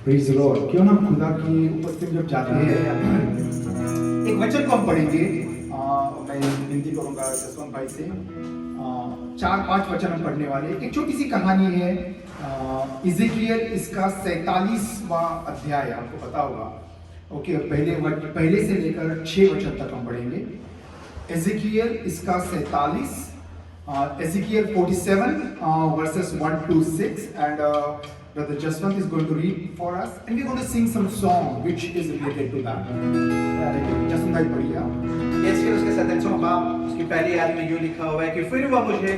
Praise the Lord. क्यों ना हम खुदा की उपस्थिति में जब जाते हैं, एक वचन को हम पढ़ेंगे। मैं विनती करूंगा जसवंत भाई से, 4-5 वचन हम पढ़ने वाले। एक छोटी सी कहानी है, इज़ेकियल इसका 47वां अध्याय, आपको पता होगा। ओके, पहले से लेकर 6 वचन तक हम पढ़ेंगे। इज़ेकियल इसका 47, Ezekiel 47 verses 1 to 6, and Brother Jaswant is going to read for us, and we're going to sing some song which is related to that. Jaswant भाई पढ़िए आप। यह उसके 37वां बाब उसकी पहली आयत में यूं लिखा हुआ है कि फिर वह मुझे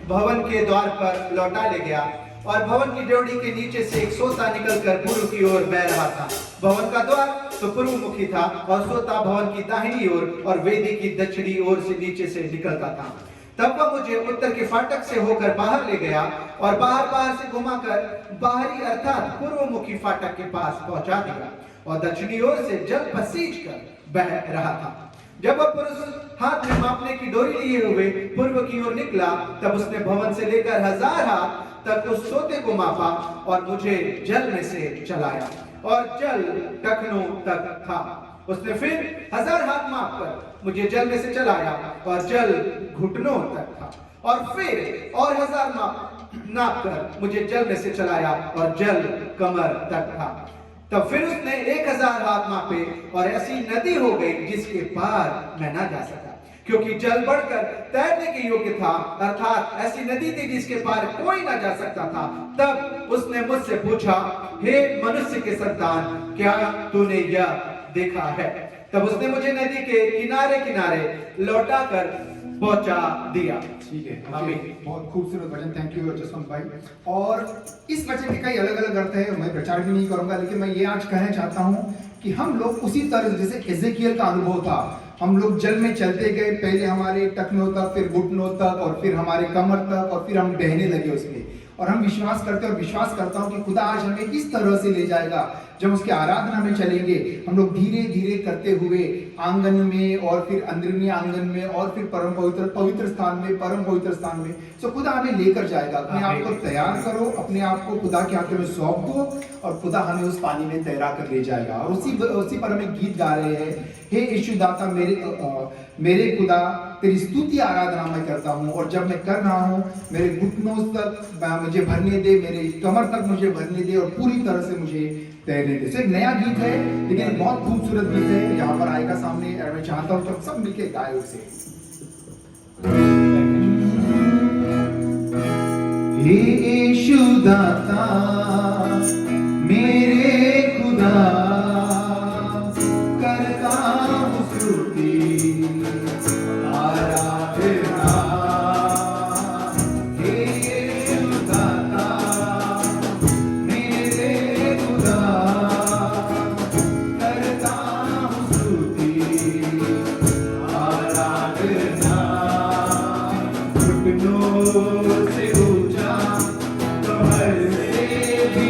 भवन के द्वार पर लौटा ले गया और भवन की ड्योढ़ी के नीचे से एक सोता निकलकर पूर्व की ओर बह रहा था। भवन का द्वार तो पूर्व मुखी था और सोता भवन की दाहिनी ओर और वेदी की दक्षिणी ओर से नीचे से निकलता था। तब वह मुझे उत्तर के फाटक से होकर बाहर ले गया और बाहर से घुमाकर बाहरी अर्थात पूर्वमुखी फाटक के पास पहुंचा दिया और दक्षिणी ओर से जल पसीज कर बह रहा था। जब वह पुरुष हाथ में मापने की डोरी लिए हुए पूर्व की ओर निकला, तब उसने भवन से लेकर 1000 हाथ तक उस सोते को मापा और मुझे जल में से चलाया और जल टखनों तक था। उसने फिर 1000 हाथ मापकर मुझे जल में से चलाया और जल घुटनों तक था और फिर और 1000 नाप कर मुझे जल में से चलाया और जल कमर तक था। तब फिर उसने 1000 हाथ मापे और ऐसी नदी हो गई जिसके पार मैं ना जा सका, क्योंकि जल बढ़कर तैरने के योग्य था, अर्थात ऐसी नदी थी जिसके पार कोई ना जा सकता था। तब उसने मुझसे पूछा, हे मनुष्य के संतान, क्या तूने यह देखा है? तब उसने मुझे नदी के किनारे किनारे लौटा कर पहुंचा दिया। ठीक है, बहुत खूबसूरत वचन, थैंक यू जसवंत भाई। और इस वचन के कई अलग अलग अर्थ है, मैं प्रचार भी नहीं करूंगा, लेकिन मैं ये आज कहना चाहता हूँ कि हम लोग उसी तरह जैसे इज़ेकियल का अनुभव था, हम लोग जल में चलते गए, पहले हमारे टखनों तक, फिर घुटनों तक, और फिर हमारे कमर तक, और फिर हम बहने लगे उसमें। और हम विश्वास करते हैं और विश्वास करता हूँ कि खुदा आज हमें इस तरह से ले जाएगा, जब उसके आराधना में चलेंगे हम लोग धीरे धीरे करते हुए आंगन में, और फिर अंदरूनी आंगन में, और फिर परम पवित्र स्थान में, परम पवित्र स्थान में। तो खुदा हमें लेकर जाएगा। अपने आप को तैयार करो, अपने आप को खुदा के हाथों में सौंप दो, और खुदा हमें उस पानी में तैरा कर ले जाएगा। और उसी पर हम एक गीत गा रहे हैं, हे यीशु दाता मेरे खुदा, तेरी स्तुति आराधना मैं करता हूँ, और जब मैं कर रहा हूँ मेरे घुटनों तक मुझे भरने दे, मेरे कमर तक मुझे भरने दे, और पूरी तरह से मुझे तैरने दे। एक नया गीत है, लेकिन बहुत खूबसूरत गीत है, यहाँ पर आएगा सामने। मैं चाहता हूँ कि सब मिलके गाए उसे। हे यीशु दाता मेरे खुदा, करता हूँ स्तुति आराधना। हे यीशु दाता मेरे खुदा, करता हूँ स्तुति आराधना। घुटनों से ऊंचा कमर से भी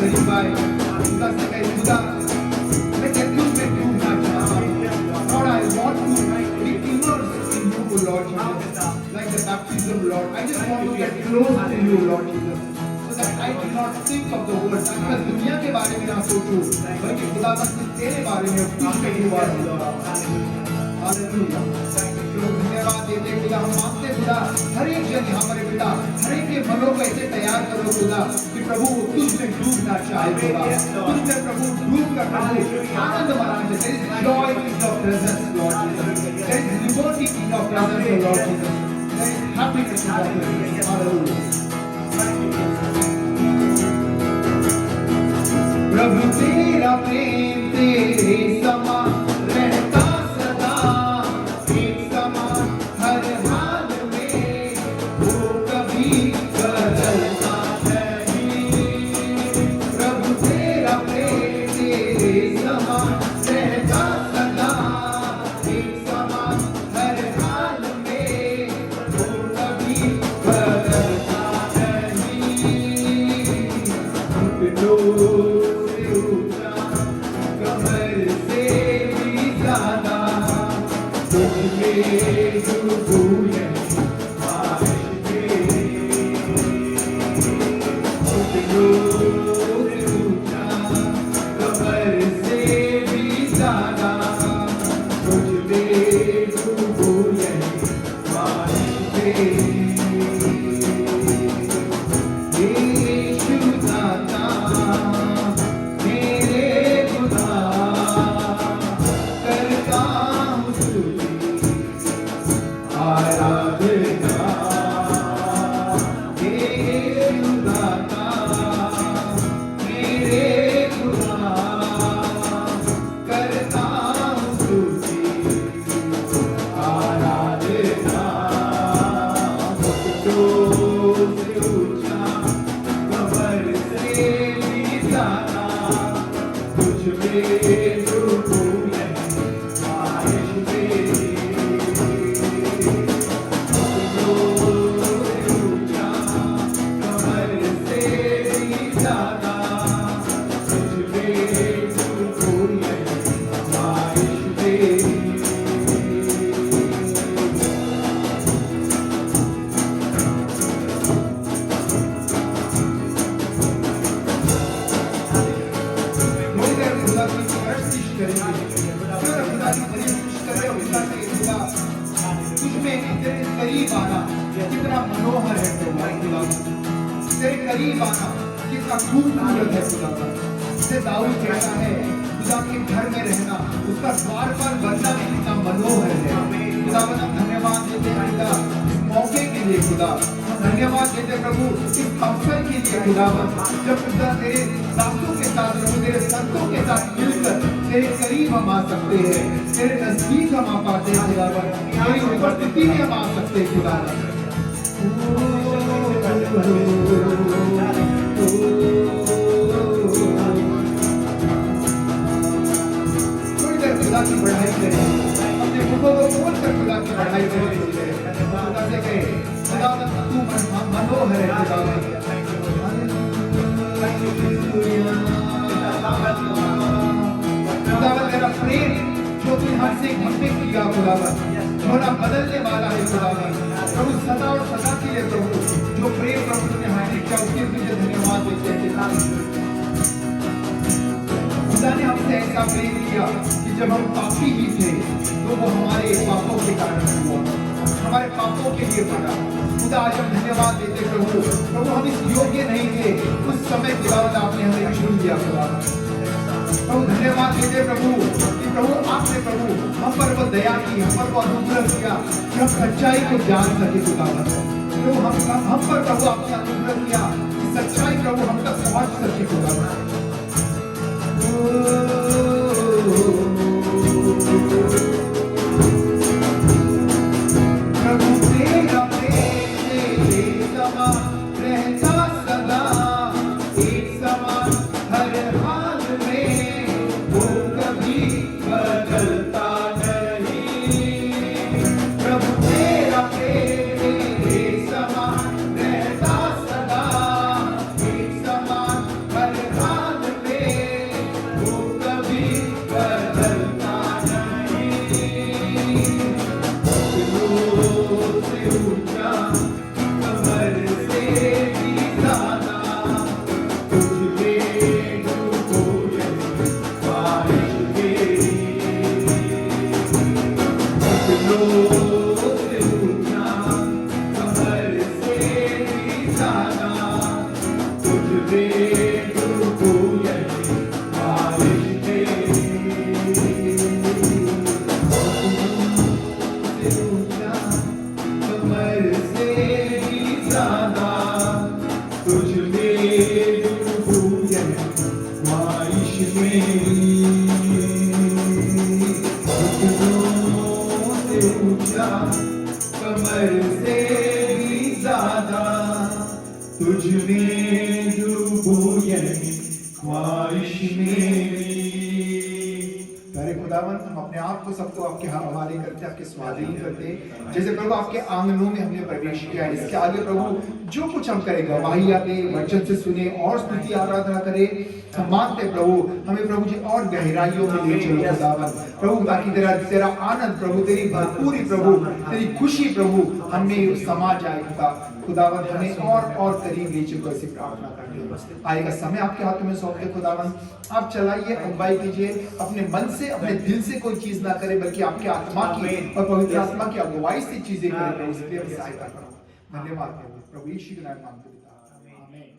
करीब आए, खुदा से कहे खुदा मैं तुझ में डूबना चाहता हूँ। Lord, I want to be immersed in you, Lord Jesus, like the baptism, Lord. I just want to get close to you, Lord Jesus, so that I do not think of the world. मैं दुनिया के बारे में ना सोचूं, बल्कि खुदा तेरे बारे में तुझ में डूबा रहूं। हालेलुया। धन्यवाद देते खुदा, हम मांगते खुदा हर एक जन यहाँ पर पिता, हर एक के मनों को ऐसे तैयार करो खुदा कि प्रभु तुझ में डूबना चाहे खुदा, तुझ में प्रभु डूब कर प्रभु आनंद मनाने। There is joy in your presence, Lord Jesus. There is liberty in your presence, Lord Jesus. There is happiness in your presence. Hallelujah. प्रभु तेरा प्रेम तेरे समान रहता सदा, एक समान हर हाल में, वो कभी बदलता नहीं। प्रभु तेरा प्रेम तेरे समान रहता सदा, एक समान हर हाल में, वो कभी बदलता नहीं। करीब आना कितना मनोहर है खुदा, तेरे करीब आना कितना खूबसूरत है खुदा। जैसे दाऊद कहता है खुदा के घर में रहना, उसका द्वार पर बनना भी कितना मनोहर है। खुदा हम धन्यवाद देते हैं खुदा इस मौके के लिए, खुदा हम धन्यवाद देते हैं प्रभु इस अवसर के लिए खुदा, जब खुदा तेरे दासों के साथ प्रभु तेरे संतों के साथ मिलकर तेरे करीब हम आ सकते हैं, तेरे नजदीक हम आ पाते हैं खुदा, तेरी उपस्थिति में हम आ सकते हैं खुदा। थोड़ी देर खुदा की बढ़ाई करें, अपने मुखों को खोल कर खुदा की बढ़ाई करें। खुदा से कहे खुदा तू मनोहर है खुदा, खुदावन तेरा प्रेम जो कि हमसे घंटे किया खुदावन होना बदलने वाला है खुदावन। प्रभु सदा और सदा के लिए प्रभु जो प्रेम प्रभु ने हमने किया उसके लिए धन्यवाद देते हैं। खुदा ने हमसे ऐसा प्रेम किया कि जब हम पापी ही थे तो वो हमारे पापों के कारण हुआ, हमारे पापों के लिए मरा। खुदा आज हम धन्यवाद देते प्रभु, प्रभु हम इस योग्य नहीं थे, उस समय खुदावन आपने हमें चुन लिया खुदा। प्रभु धन्यवाद देते प्रभु कि प्रभु आपने प्रभु हम पर वो दया की, हम पर वो अनुग्रह किया कि हम सच्चाई को जान सके खुदावन। प्रभु हम पर प्रभु आपने अनुग्रह किया कि सच्चाई प्रभु हम तक पहुंच सके खुदावन। प्रभु तेरा प्रेम तेरे समान रहता सदा, एक समान हर हाल में, वो कभी बदलता नहीं। प्रभु तेरा प्रेम तेरे समान रहता सदा, ले भूयन ख्वाहिश मेरी घुटनों से ऊंचा कमर से भी ज्यादा तुझ में भूयन ख्वाहिश मेरी। प्यारे खुदावन, हम अपने आप को सबको आपके हवाले करते, आपके स्वाधीन करते, जैसे प्रभु आपके आंगनों में हमने प्रवेश किया है, इसके आगे प्रभु जो कुछ हम करें, गवाही दे, वचन से सुने और स्तुति आराधना करें, हम मांगते हैं प्रभु हमें प्रभु जी और गहराइयों में ले चलो खुदावन प्रभु, ताकि तेरा आनंद प्रभु, तेरी भरपूरी प्रभु, तेरी खुशी प्रभु हमें समा जाए खुदावन, हमें और करीब ले चलो, ऐसी प्रार्थना करते हैं। आएगा समय आपके हाथों में सौंपते खुदावन, आप चलाइए, अगुवाई कीजिए, अपने मन से अपने दिल से कोई चीज ना करे, बल्कि आपके आत्मा की और पवित्र आत्मा की अगुवाई से चीजें करें प्रभु, इसलिए हम सहायता करो। धन्यवाद प्रभु यीशु के नाम मांगते पिता, आमीन।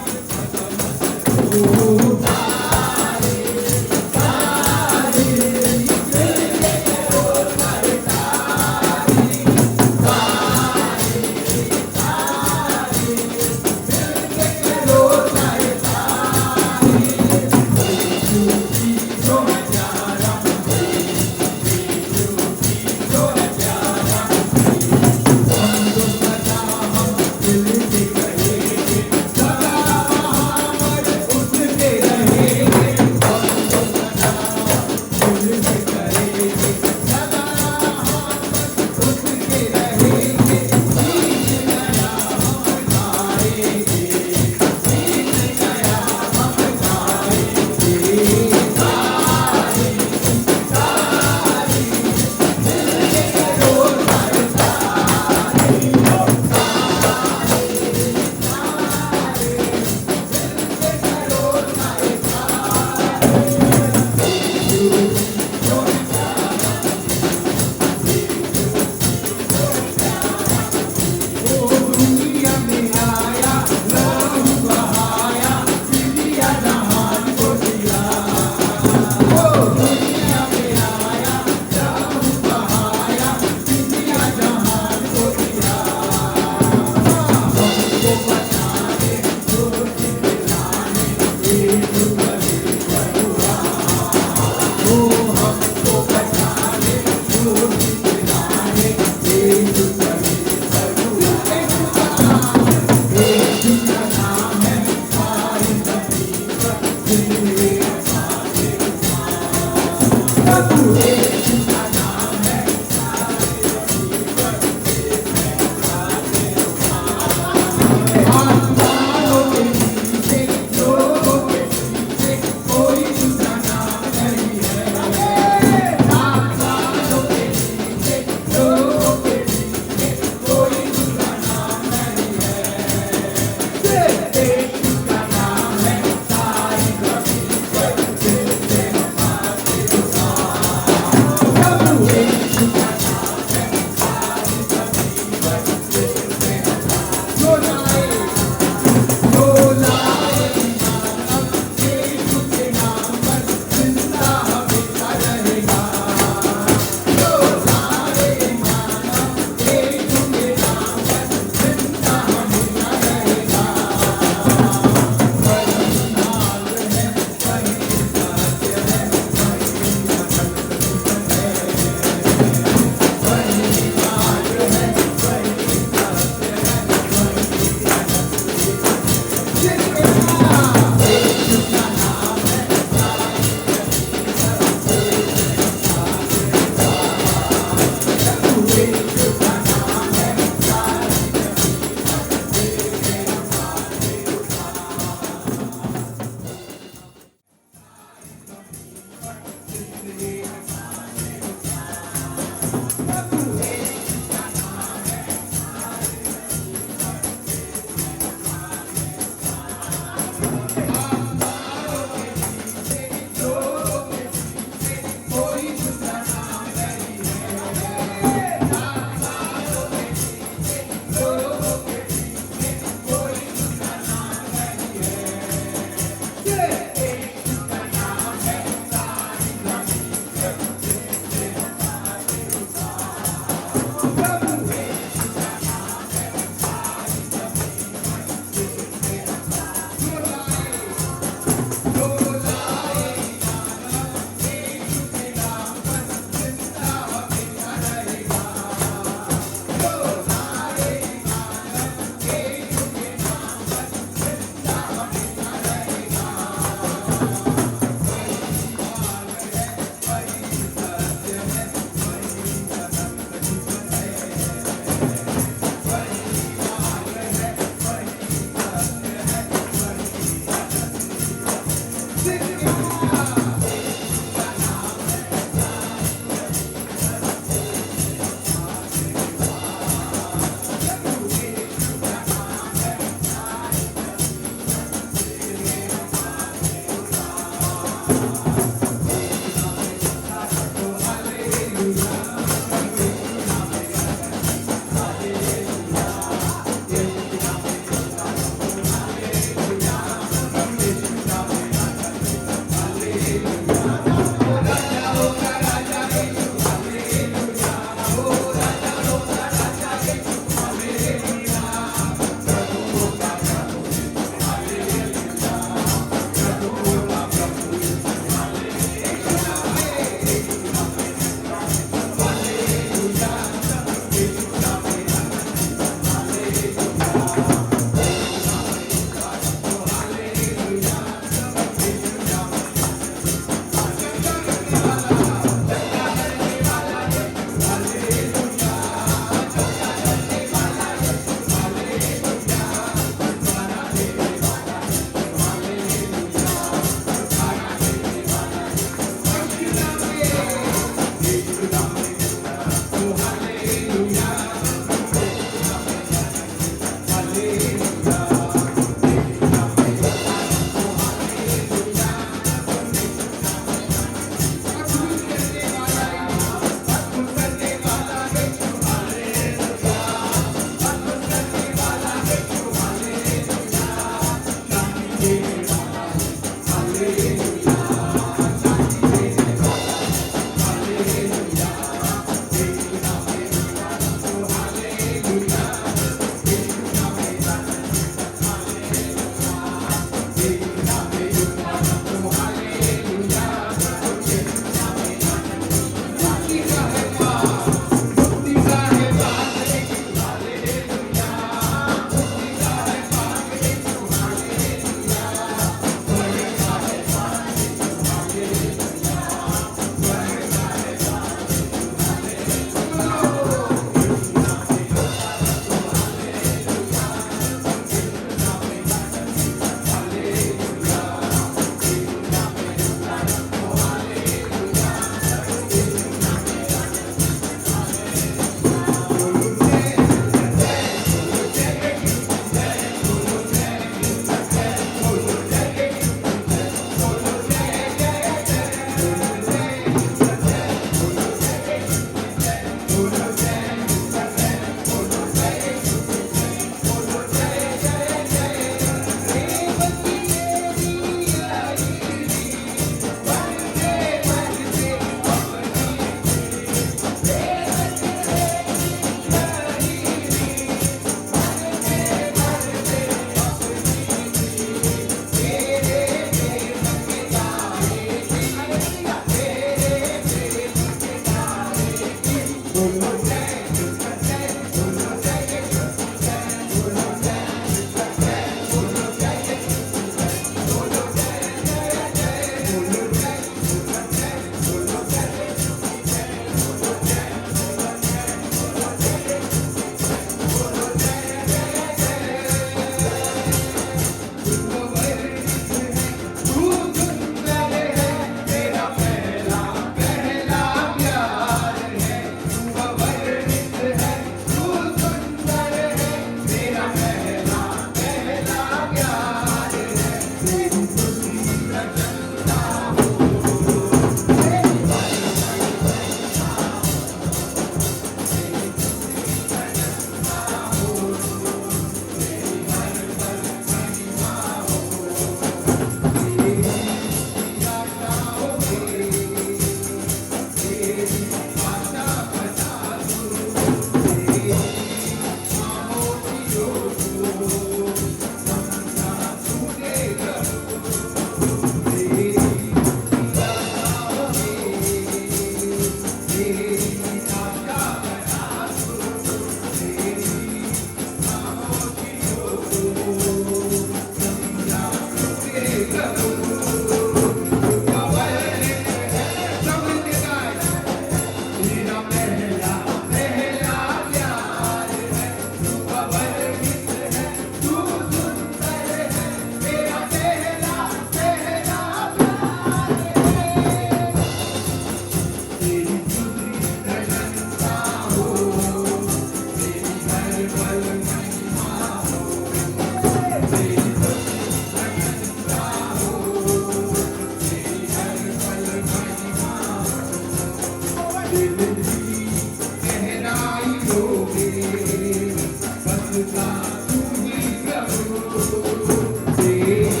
तेरी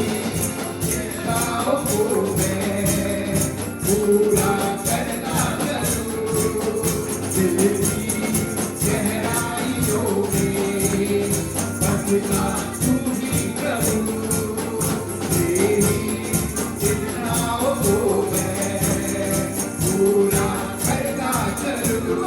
इच्छाओं को मैं पूरा करता चलूं, दिल की गहराइयों में बसता तू ही प्रभु, तेरी इच्छाओं को मैं पूरा करता चलूं।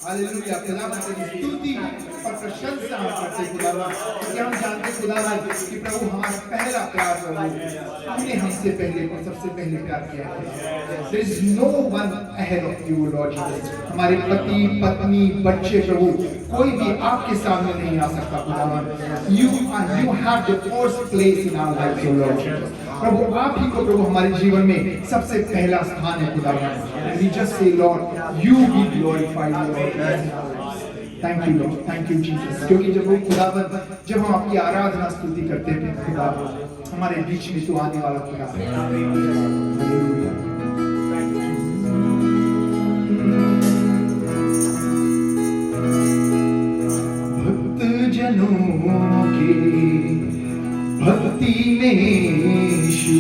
हालेलुया, खुदावंद की स्तुति और प्रशंसा हम करते हैं खुदावंद, क्योंकि हम जानते हैं खुदावंद कि प्रभु हमारा पहला प्यार प्रभु, तूने हमसे पहले और सबसे पहले प्यार किया है। There is no one ahead of you, Lord Jesus। हमारे पति, पत्नी, बच्चे प्रभु, कोई भी आपके सामने नहीं आ सकता खुदावंद। You have the first place in our lives, O Lord Jesus। प्रभु आप ही को प्रभु हमारे जीवन में सबसे पहला स्थान है खुदावंद। We just say Lord, you be glorified, Lord। Thank you Lord, thank you Jesus, क्योंकि जब वो खुदावंद, जब हम आपकी आराधना स्तुति करते हैं खुदावंद, हमारे बीच में तो आने वाला खुदा भक्त जनों की भक्ति में यीशु,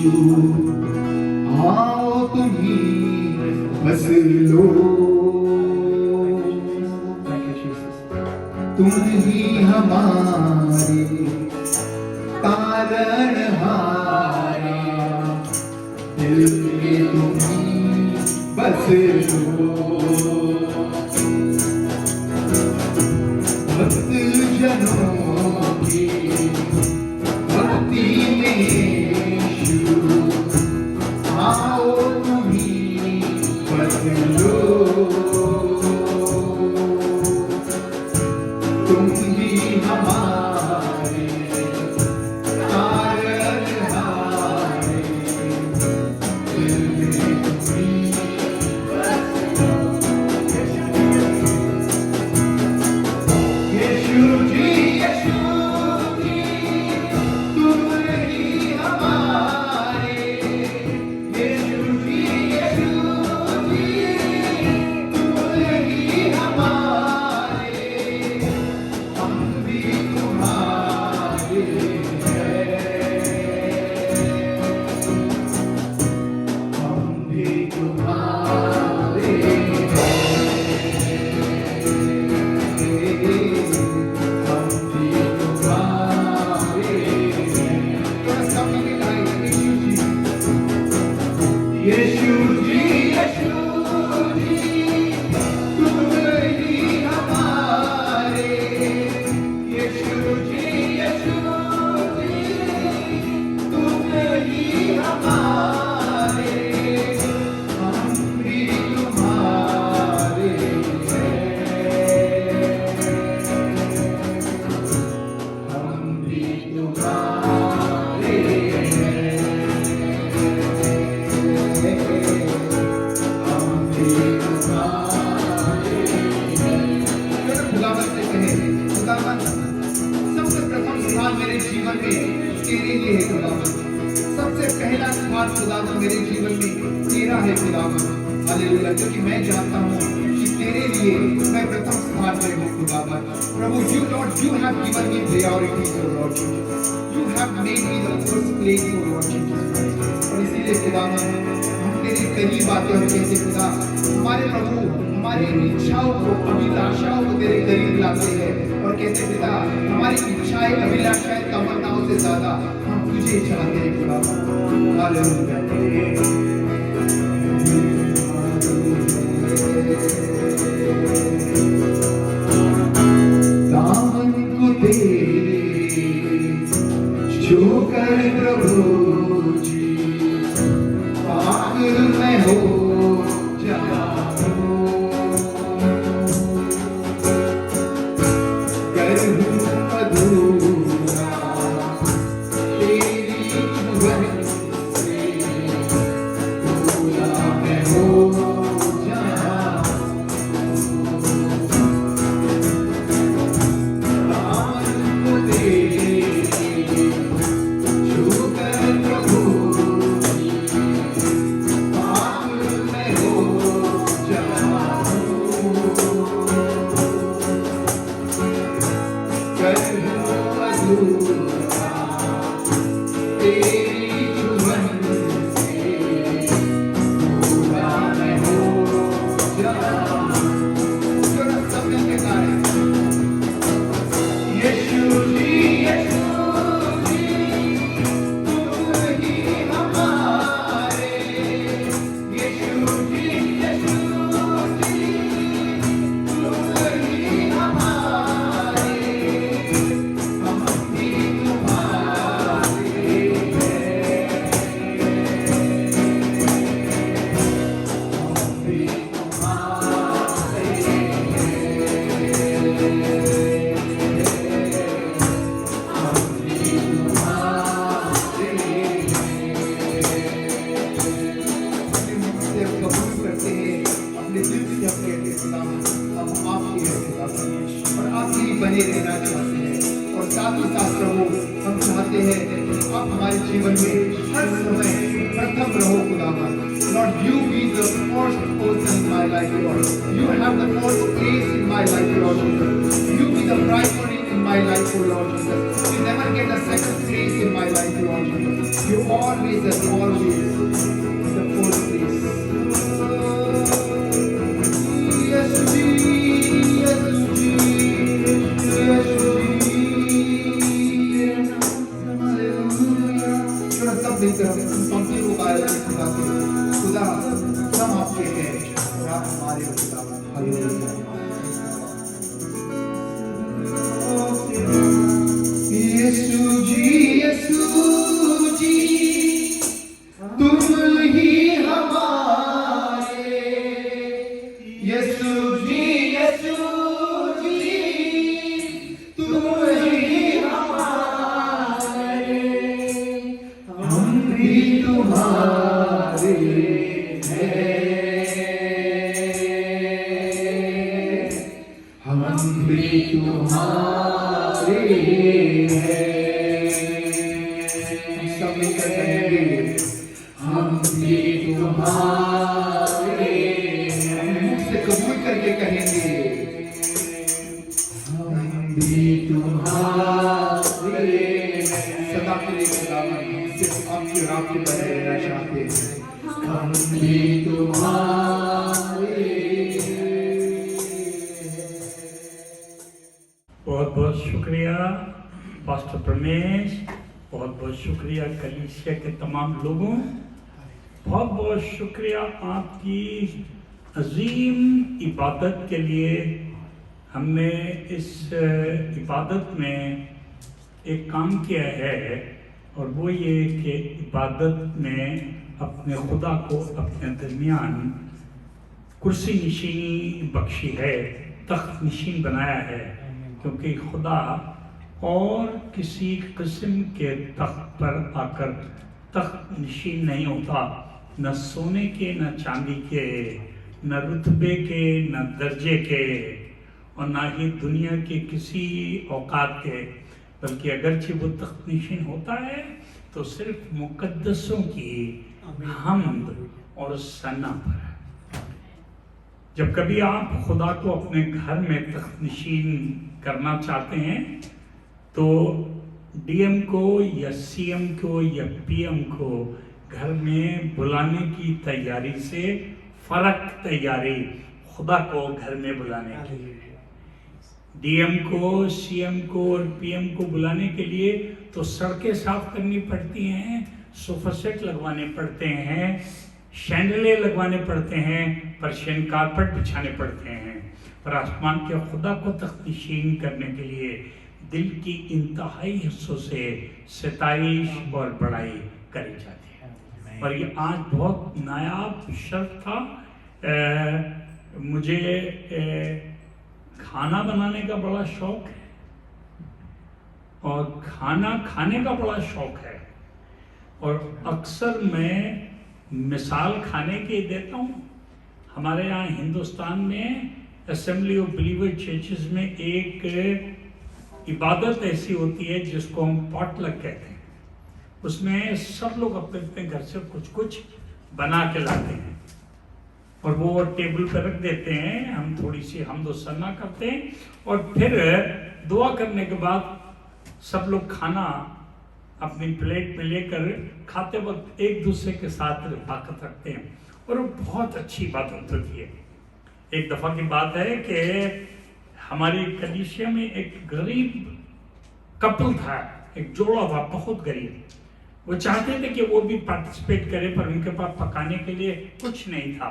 आओ तुम्हीं बस लो, तुम ही हमारे तारणहारा, दिल में तुम ही बस लो। भक्त जनों की भक्ति में यीशु, आओ तुम ही बस लो, तुम ही हमारे तारणहारे, दिल में तुम ही बस लो। यीशु जी, तुम ही हमारे, यीशु जी, तुम ही हमारे, हम भी तुम्हारे हैं, हम भी तुम्हारे हैं, हम भी तुम्हारे हैं। थोड़ा सा अपनी लाइन यीशु जी, तुम ही हमारे, यीशु जी, तुम ही हमारे, हम भी तुम्हारे हैं, हम भी तुम्हारे हैं, हम भी तुम्हारे हैं। खुदावंद से कहे, खुदावंद सबसे प्रथम स्थान मेरे जीवन में तेरे लिए है खुदावंद, सबसे पहला स्थान खुदावंद मेरे जीवन में तेरा है खुदावंद। हालेलुया, क्योंकि मैं जानता हूँ कि तेरे लिए मैं प्रथम स्थान पे हूँ खुदावन। प्रभु, you lord, you have given me priorities O lord Jesus, you have made me the first place O lord Jesus. और इसीलिए खुदावन हम तेरे करीब आते हैं और कहते खुदा, हमारे प्रभु हमारी इच्छाओं को, अभिलाषाओं को तेरे करीब लाते हैं और कहते पिता, हमारी इच्छाएं, अभिलाषाएं, तमन्नाओं से ज्यादा हम तुझे चाहते हैं खुदावन। हालेलुया। दामन को तेरे जो कर प्रभु जी, पाक मैं हो जाऊं, कर हूं अधूरा तेरी जुबान से, पूरा मैं हो बने रहना चाहते हैं। और साथ ही साथ प्रभु, हम चाहते हैं कि आप हमारे जीवन में हर समय प्रथम रहो खुदावन। Lord, you be the first person in my life, Lord. You have the first place in my life, Lord Jesus. You be the primary in my life, oh Lord Jesus. You never get a second place in my life, Lord Jesus. You always and always the first place. Yes, Jesus, yes, Jesus, yes, Jesus. Hallelujah. थोड़ा सब मिलकर हम पंक्ति को गाया खुदा से। खुदा हम आपके हैं और आप हमारे हो खुदा। हालेलुया। यीशु जी तुम ही हमारे, यीशु जी तुम ही हमारे, हम भी तुम्हारे हम भी तुम्हारे हैं। हम सब मिलकर कहेंगे हम भी तुम्हारे हैं। मुंह से कबूल करके कहेंगे हम भी तुम्हारे हैं। सदा के लिए खुदावन हम सिर्फ आपकी राह पे बने रहना चाहते हैं। हम भी तुम्हारे। बहुत बहुत शुक्रिया पास्टर प्रमेश, बहुत बहुत शुक्रिया कलीसिया के तमाम लोगों, बहुत बहुत शुक्रिया आपकी अजीम इबादत के लिए। हमने इस इबादत में एक काम किया है और वो ये कि इबादत में अपने खुदा को अपने दरमियान कुर्सी नशीनी बख्शी है, तख्त नशीन बनाया है, क्योंकि खुदा और किसी किस्म के तख्त पर आकर तख्त नशीन नहीं होता, न सोने के, न चांदी के, न रुतबे के, न दर्जे के, और ना ही दुनिया के किसी औकात के, बल्कि अगरचे वो तख्त नशीन होता है तो सिर्फ मुकद्दसों की हमद और सना पर है। जब कभी आप खुदा को अपने घर में तख्तनशीन करना चाहते हैं तो डीएम को या सीएम को या पीएम को घर में बुलाने की तैयारी से फर्क तैयारी खुदा को घर में बुलाने की है। डीएम को, सीएम को और पीएम को बुलाने के लिए तो सड़कें साफ करनी पड़ती हैं, सोफा सेट लगवाने पड़ते हैं, शैंडले लगवाने पड़ते हैं, पर्शियन कारपेट बिछाने पड़ते हैं, पर आसमान के खुदा को तख्तनशीन करने के लिए दिल की इंतहाई हिस्सों से सताइश और बड़ाई करी जाती है। और ये आज बहुत नायाब शर्त था। मुझे खाना बनाने का बड़ा शौक है और खाना खाने का बड़ा शौक है, और अक्सर मैं मिसाल खाने की देता हूँ। हमारे यहाँ हिंदुस्तान में असेंबली ऑफ बिलीवर चर्चेस में एक इबादत ऐसी होती है जिसको हम पॉटलक कहते हैं। उसमें सब लोग अपने अपने घर से कुछ कुछ बना के लाते हैं और वो टेबल पर रख देते हैं। हम थोड़ी सी हमदो सना करते हैं और फिर दुआ करने के बाद सब लोग खाना अपनी प्लेट में लेकर खाते वक्त एक दूसरे के साथ रफाकत रखते हैं और वो बहुत अच्छी इबादत होती है। एक दफ़ा की बात है कि हमारी कलीसिया में एक गरीब कपल था, एक जोड़ा था, बहुत गरीब। वो चाहते थे कि वो भी पार्टिसिपेट करे, पर उनके पास पकाने के लिए कुछ नहीं था।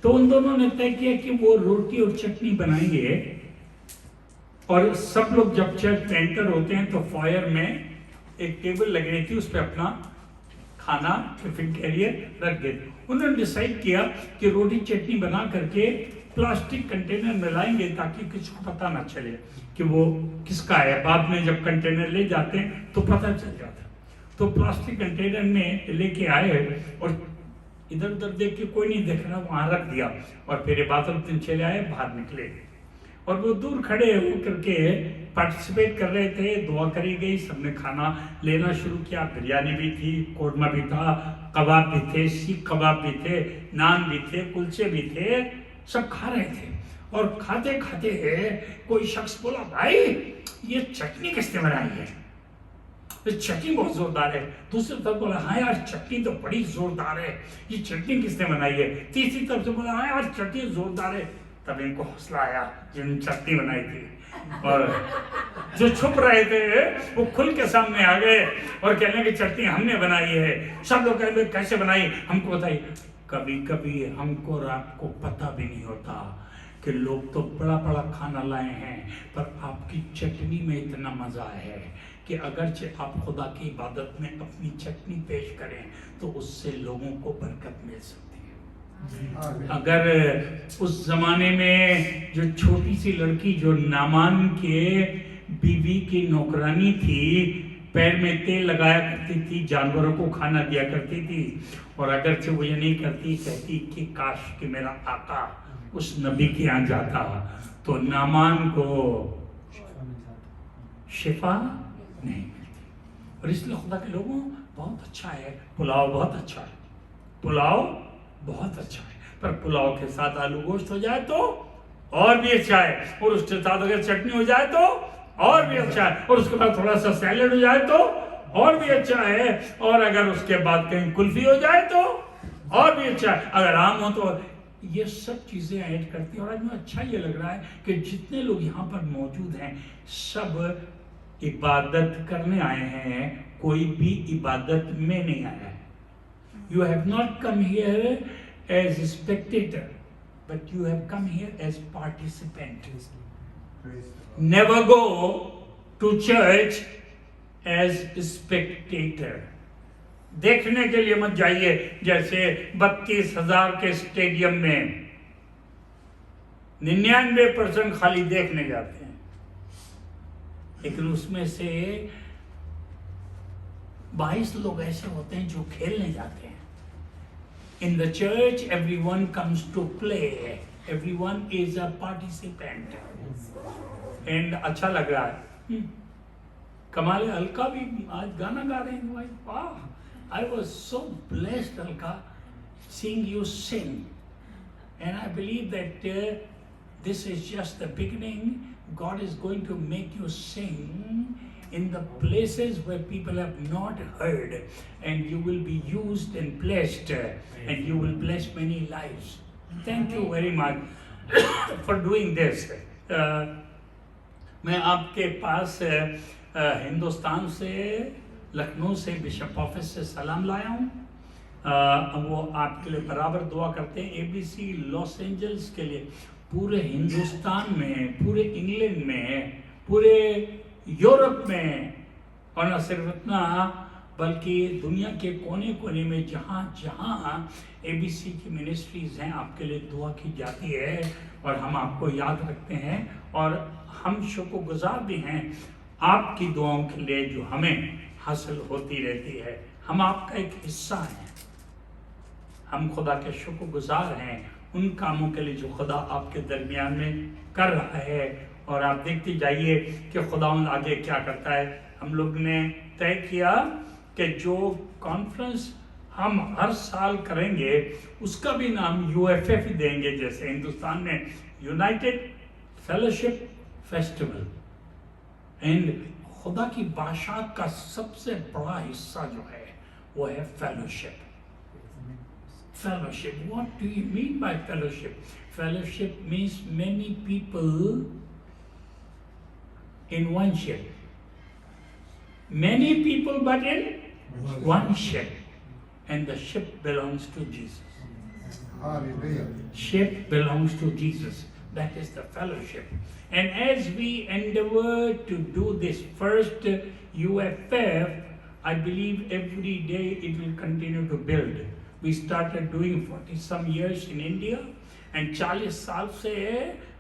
तो उन दोनों ने तय किया कि वो रोटी और चटनी बनाएंगे और सब लोग जब चर्च में एंटर होते हैं तो फॉयर में एक टेबल लगी रही थी, उस पर अपना खाना टिफिन कैरियर रख देते। उन्होंने डिसाइड किया कि रोटी चटनी बना करके प्लास्टिक कंटेनर में लाएंगे ताकि किसी को पता ना चले कि वो किसका है। बाद में जब कंटेनर ले जाते हैं तो पता चल जाता है। तो प्लास्टिक कंटेनर में लेके आए और इधर उधर देख के कोई नहीं देख रहा, वहां रख दिया और फिर इबादत दिन चले आए, बाहर निकले और वो दूर खड़े होकर के पार्टिसिपेट कर रहे थे। दुआ करी गई, सबने खाना लेना शुरू किया। बिरयानी भी थी, कोरमा भी था, कबाब भी थे, सीख कबाब भी थे, नान भी थे, कुलचे भी थे, सब खा रहे थे। और खाते खाते कोई शख्स बोला, भाई ये चटनी किसने बनाई है? ये चटनी बहुत जोरदार है। दूसरी तरफ बोला, हाँ यार चटनी तो बड़ी जोरदार है, ये चटनी किसने बनाई है? तीसरी तरफ से बोला, हाँ यार चटनी जोरदार है। तब इनको हौसला आया जिन्होंने चटनी बनाई थी, और जो छुप रहे थे वो खुल के सामने आ गए और कहने की चटनी हमने बनाई है। सब लोग कहते कैसे बनाई, हमको बताइए। कभी कभी हमको और आपको पता भी नहीं होता कि लोग तो बड़ा बड़ा खाना लाए हैं, पर आपकी चटनी में इतना मजा है कि अगरचे आप खुदा की इबादत में अपनी चटनी पेश करें तो उससे लोगों को बरकत मिल सकती है। अगर उस जमाने में जो छोटी सी लड़की जो नामान के बीवी की नौकरानी थी, पैर में तेल लगाया करती थी, जानवरों को खाना दिया करती थी, और अगर से वो ये नहीं करती, कहती कि काश कि मेरा आका उस नबी के यहाँ जाता तो नामान को शिफा नहीं मिलती। और इसलिए खुदा के लोगों, बहुत अच्छा है पुलाव, बहुत अच्छा है पुलाव, बहुत अच्छा है, पर पुलाव के साथ आलू गोश्त हो जाए तो और भी अच्छा है, और उसके साथ अगर चटनी हो जाए तो और भी अच्छा है, और उसके बाद थोड़ा सा सैलेड हो जाए तो और भी अच्छा है, और अगर उसके बाद कहीं कुल्फी हो जाए तो और भी अच्छा है, अगर आम हो तो। ये सब चीजें ऐड करती हैं। और आज में अच्छा ये लग रहा है कि जितने लोग यहाँ पर मौजूद हैं सब इबादत करने आए हैं, कोई भी इबादत में नहीं आया है। You have not come here as a spectator, but you have come here as participant. Never go to church as a spectator. देखने के लिए मत जाइए, जैसे 32,000 के स्टेडियम में 99% खाली देखने जाते हैं, लेकिन उसमें से 22 लोग ऐसे होते हैं जो खेलने जाते हैं। In the church, everyone comes to play. Everyone is a participant. And अच्छा लग रहा है। कमाल है, अलका भी आज गाना गा रहे हैं। वाह, I was so blessed, Alka, seeing you sing. And I believe that this is just the beginning. God is going to make you sing in the places where people have not heard, and you will be used and blessed, and you will bless many lives. Thank you very much for doing this. मैं आपके पास हिंदुस्तान से, लखनऊ से bishop office से सलाम लाया हूँ। वो आपके लिए बराबर दुआ करते हैं। एबीसी लॉस एंजल्स के लिए पूरे हिंदुस्तान में, पूरे इंग्लैंड में, पूरे यूरोप में, और न सिर्फ इतना बल्कि दुनिया के कोने कोने में जहाँ जहाँ एबीसी की मिनिस्ट्रीज हैं, आपके लिए दुआ की जाती है और हम आपको याद रखते हैं और हम शुक्रगुजार भी हैं आपकी दुआओं के लिए जो हमें हासिल होती रहती है। हम आपका एक हिस्सा हैं, हम खुदा के शुक्रगुजार हैं उन कामों के लिए जो खुदा आपके दरमियान में कर रहा है। और आप देखते जाइए कि खुदा आगे क्या करता है। हम लोग ने तय किया कि जो कॉन्फ्रेंस हम हर साल करेंगे उसका भी नाम यूएफएफ देंगे, जैसे हिंदुस्तान में यूनाइटेड फेलोशिप फेस्टिवल। एंड खुदा की भाषा का सबसे बड़ा हिस्सा जो है वो है fellowship. Fellowship. What do you mean by fellowship? Fellowship means many people in one ship. Many people but in one ship. And the ship belongs to Jesus. Hallelujah. Ship belongs to Jesus. That is the fellowship. And as we endeavor to do this first UFF, I believe every day it will continue to build. We started doing 40 some years in India, and 40 साल से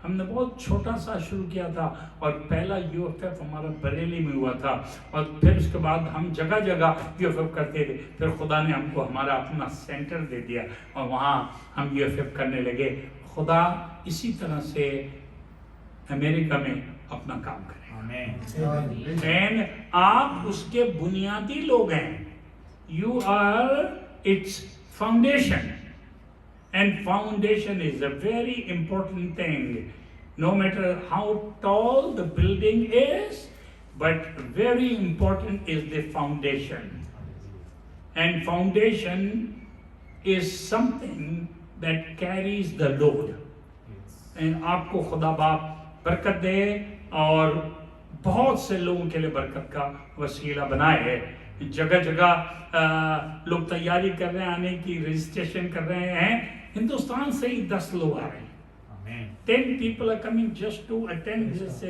हमने बहुत छोटा सा शुरू किया था और पहला यूएफएफ हमारा बरेली में हुआ था और फिर उसके बाद हम जगह जगह यूएफएफ करते थे। फिर खुदा ने हमको हमारा अपना सेंटर दे दिया और वहाँ हम यूएफएफ करने लगे। खुदा इसी तरह से अमेरिका में अपना काम करें। एंड आप उसके बुनियादी लोग हैं। You are its foundation, and foundation is a very important thing. No matter how tall the building is, but very important is the foundation. And foundation is something that carries the load. And आपको खुदा बाप बरकत दे और बहुत से लोगों के लिए बरकत का वसीला बनाए। जगह जगह लोग तैयारी कर रहे हैं आने की, रजिस्ट्रेशन कर रहे हैं। हिंदुस्तान से ही 10 लोग आ रहे हैं। 10 people are coming just to attend this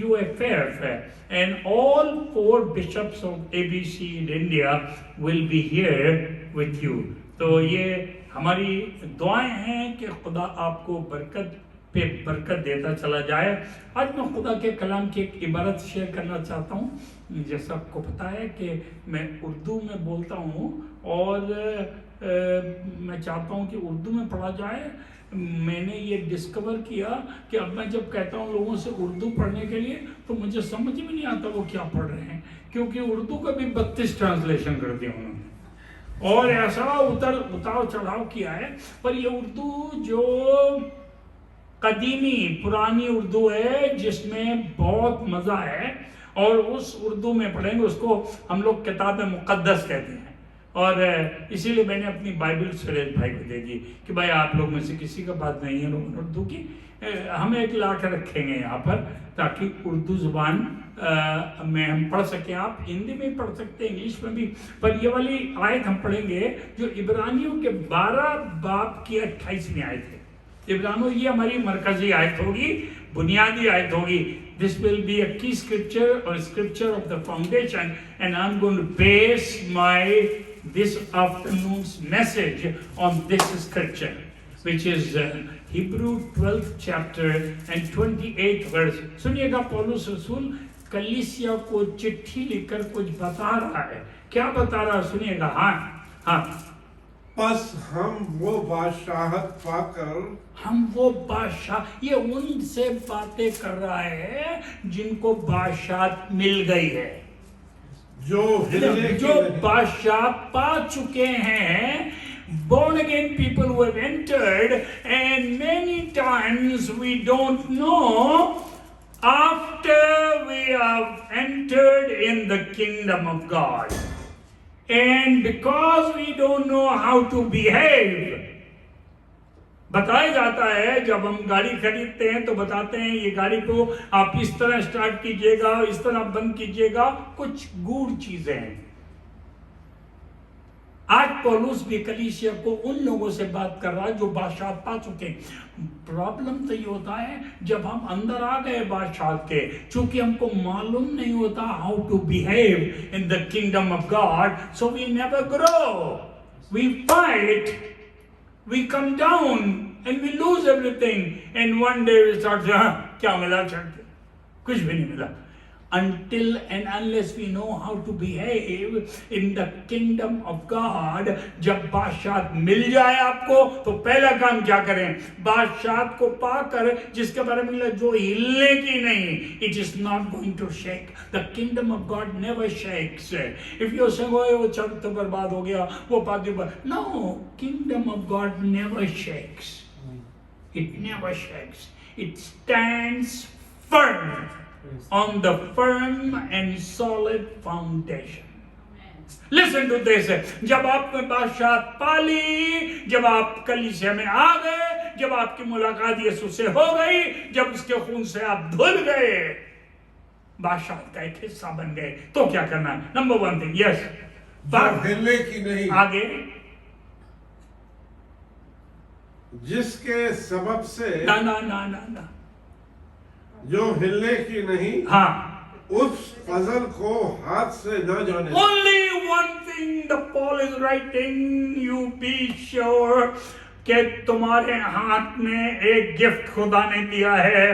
UFF, and all 4 bishops of ABC in India will be here with you. तो ये हमारी दुआएं हैं कि खुदा आपको बरकत पे बरकत देता चला जाए। आज मैं खुदा के कलाम की एक इबारत शेयर करना चाहता हूँ। जैसा आपको पता है कि मैं उर्दू में बोलता हूँ और मैं चाहता हूँ कि उर्दू में पढ़ा जाए। मैंने ये डिस्कवर किया कि अब मैं जब कहता हूँ लोगों से उर्दू पढ़ने के लिए तो मुझे समझ में नहीं आता वो क्या पढ़ रहे हैं, क्योंकि उर्दू का भी 32 ट्रांसलेशन कर दिया उन्होंने और ऐसा उतार चढ़ाव किया है। पर ये उर्दू जो कदीमी पुरानी उर्दू है जिसमें बहुत मज़ा है और उस उर्दू में पढ़ेंगे, उसको हम लोग किताब मुक़द्दस कहते हैं। और इसीलिए मैंने अपनी बाइबल सुरेश भाई को दे दी कि भाई आप लोग में से किसी का बात नहीं है उर्दू की, हमें एक ला कर रखेंगे यहाँ पर ताकि उर्दू ज़ुबान में हम पढ़ सकें। आप हिंदी में पढ़ सकते हैं, इंग्लिश में भी, पर ये वाली आयत हम पढ़ेंगे जो इब्रानियों के 12 बाब की 28वीं आयत है। इब्रानियों ये हमारी मरकजी आयत होगी, बुनियादी आयत होगी। This will be a key scripture or scripture of the foundation, and I'm going to base this afternoon's message on this scripture, which is Hebrew 12th chapter and 28th verse. सुनिएगा, पौलुस रसूल कलीसिया को चिट्ठी लिखकर कुछ बता रहा है। क्या बता रहा है सुनिएगा। हाँ, बस हम वो बादशाहत पाकर, हम वो बादशाह, ये उनसे बातें कर रहा है जिनको बादशाह मिल गई है, जो बादशाह पा चुके हैं born again people who have entered, and many times we don't know after we have entered in the kingdom of God. And because we don't know how to behave, बताया जाता है जब हम गाड़ी खरीदते हैं तो बताते हैं ये गाड़ी को आप इस तरह स्टार्ट कीजिएगा, इस तरह बंद कीजिएगा, कुछ गूढ़ चीजें हैं। आज पौलुस भी कलीसिया को उन लोगों से बात कर रहा है जो बादशाह पा चुके हैं। प्रॉब्लम तो ये होता है जब हम अंदर आ गए बादशाह के, चूंकि हमको मालूम नहीं होता how to behave in the kingdom of God, so we never grow, we fight, we come down and we lose everything, and one day we start saying, क्या मिला चढ़ के? कुछ भी नहीं मिला। Until and unless we know how to behave in the kingdom of God, जब बादशाह मिल जाए आपको तो पहला काम क्या करें? बादशाह को पाकर जिसके बारे में मिला जो हिलने की नहीं, it is not going to shake. The kingdom of God never shakes. If you say वो चढ़ तो बर्बाद हो गया, वो पादी पर, no, kingdom of God never shakes. It never shakes. It stands firm on the firm and solid foundation. Listen to this. जब आपने बादशाह पाली, जब आप कलीसिया में आ गए, जब आपकी मुलाकात यीशु से हो गई, जब उसके खून से आप धुल गए, बादशाह का एक हिस्सा बन गए, तो क्या करना है? नंबर वन थिंग, यस, हिलने की नहीं, आगे जिसके सबब से ना ना ना ना ना, जो हिलने की नहीं, हाँ, उस फजल को हाथ से न जाने। Only one thing the Paul is writing, you be sure कि तुम्हारे हाथ में एक गिफ्ट खुदा ने दिया है,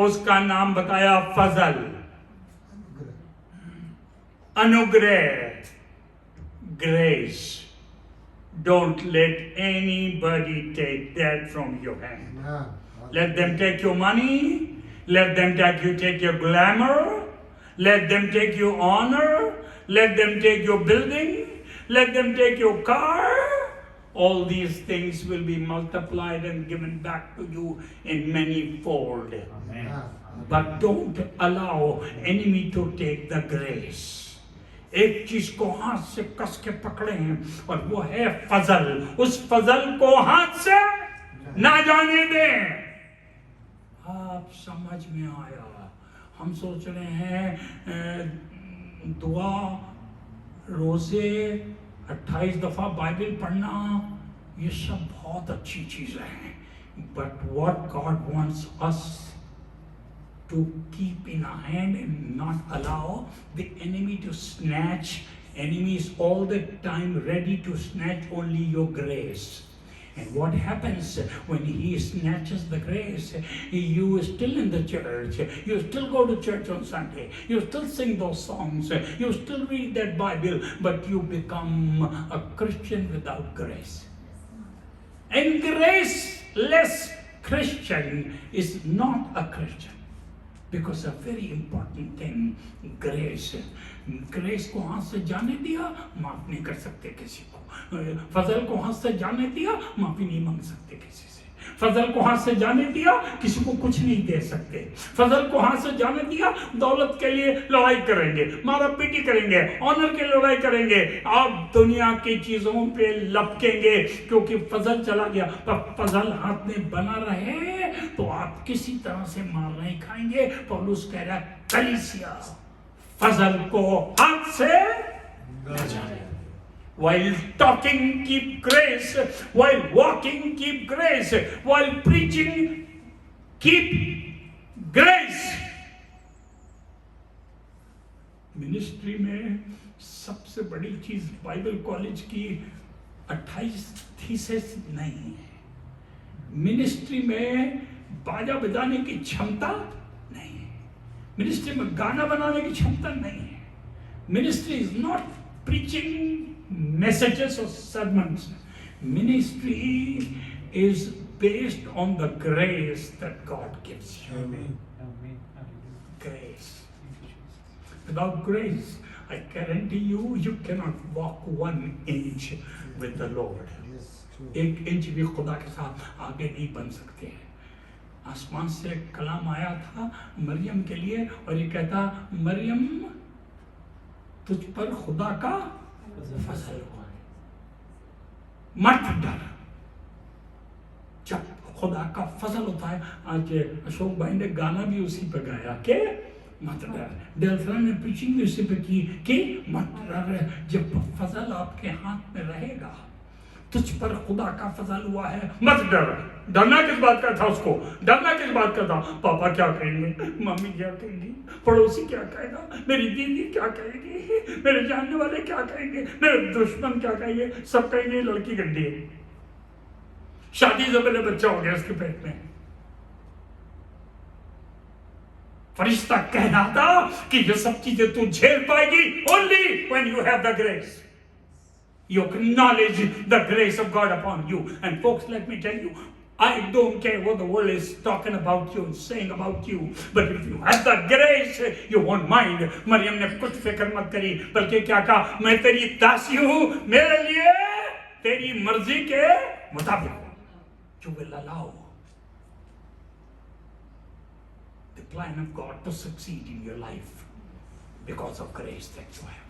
उसका नाम बताया फजल, अनुग्रह, grace. Don't let anybody take that from your hand. Let them take your money. Let them take your glamour. Let them take your honor. Let them take your building. Let them take your car. All these things will be multiplied and given back to you in many fold. But don't allow enemy to take the grace. एक चीज को हाथ से कस के पकड़े हैं और वो है फजल, उस फजल को हाथ से ना जाने दें। आप समझ में आया? हम सोच रहे हैं दुआ, रोजे, 28 दफा बाइबल पढ़ना, ये सब बहुत अच्छी चीजें हैं, but what God wants us to keep in our hand and not allow the enemy to snatch. Enemy is all the time ready to snatch only your grace. And what happens when he snatches the grace? You are still in the church, you still go to church on Sunday, you still sing those songs, you still read that Bible, but you become a Christian without grace. And graceless Christian is not a Christian. Because a very important thing, grace. Grace को हाथ से जाने दिया, माफ नहीं कर सकते किसी को. फजल को हाथ से जाने दिया, माफी नहीं मांग सकते किसी से. फजल को हाथ से जाने दिया, किसी को कुछ नहीं दे सकते. फजल को हाथ से जाने दिया, दौलत के लिए लड़ाई करेंगे, मारा पीटी करेंगे, ऑनर के लड़ाई करेंगे, आप दुनिया की चीजों पे लपकेंगे, क्योंकि फजल चला गया. पर फजल हाथ में बना रहे तो आप किसी तरह से मार नहीं खाएंगे. पौलुस कह रहा है कलीसिया फजल को हाथ से न जाने. While talking, keep grace. While walking, keep grace. While preaching, keep grace. Ministry में सबसे बड़ी चीज बाइबल कॉलेज की 28 थीसिस नहीं है. मिनिस्ट्री में बाजा बजाने की क्षमता नहीं है. मिनिस्ट्री में गाना बनाने की क्षमता नहीं है. Ministry is not preaching messages or sermons. Ministry is based on the grace that God gives you. Amen. Grace. Without grace, I guarantee you, you cannot walk 1 inch with the Lord. 1 inch भी खुदा के साथ आगे नहीं बढ़ सकते हैं। आसमान से एक कलाम आया था मरियम के लिए और ये कहता, मरियम तुझ पर खुदा का फजल हुआ है, मत डर। जब खुदा का फजल होता है, आज अशोक भाई ने गाना भी उसी पे गाया के मत डर, डेल्फरा ने प्रीचिंग भी उसी पे की कि मत डर, जब फजल आपके हाथ में रहेगा, तुझ पर खुदा का फजल हुआ है, मत डर। डरना किस बात का था उसको? डरना किस बात का था? पापा क्या कहेंगे, मम्मी क्या कहेंगी, पड़ोसी क्या कहेगा, मेरी दीदी क्या कहेगी, मेरे जानने वाले क्या कहेंगे, मेरे दुश्मन क्या कहेंगे, सब कहेंगे लड़की गंदी है, शादी से पहले बच्चा हो गया उसके पेट में। फरिश्ता कह रहा था कि ये सब चीजें तू झेल पाएगी only when you have the grace, you acknowledge the grace of God upon you. And folks, let me tell you, I don't care what the world is talking about you and saying about you, but if you have the grace, you won't mind. Mariam ने कुछ फिक्र मत करी, बल्कि क्या कहा, मैं तेरी दासी हूँ, मेरे लिए तेरी मर्जी के मुताबिक you will allow the plan of God to succeed in your life because of grace that you have.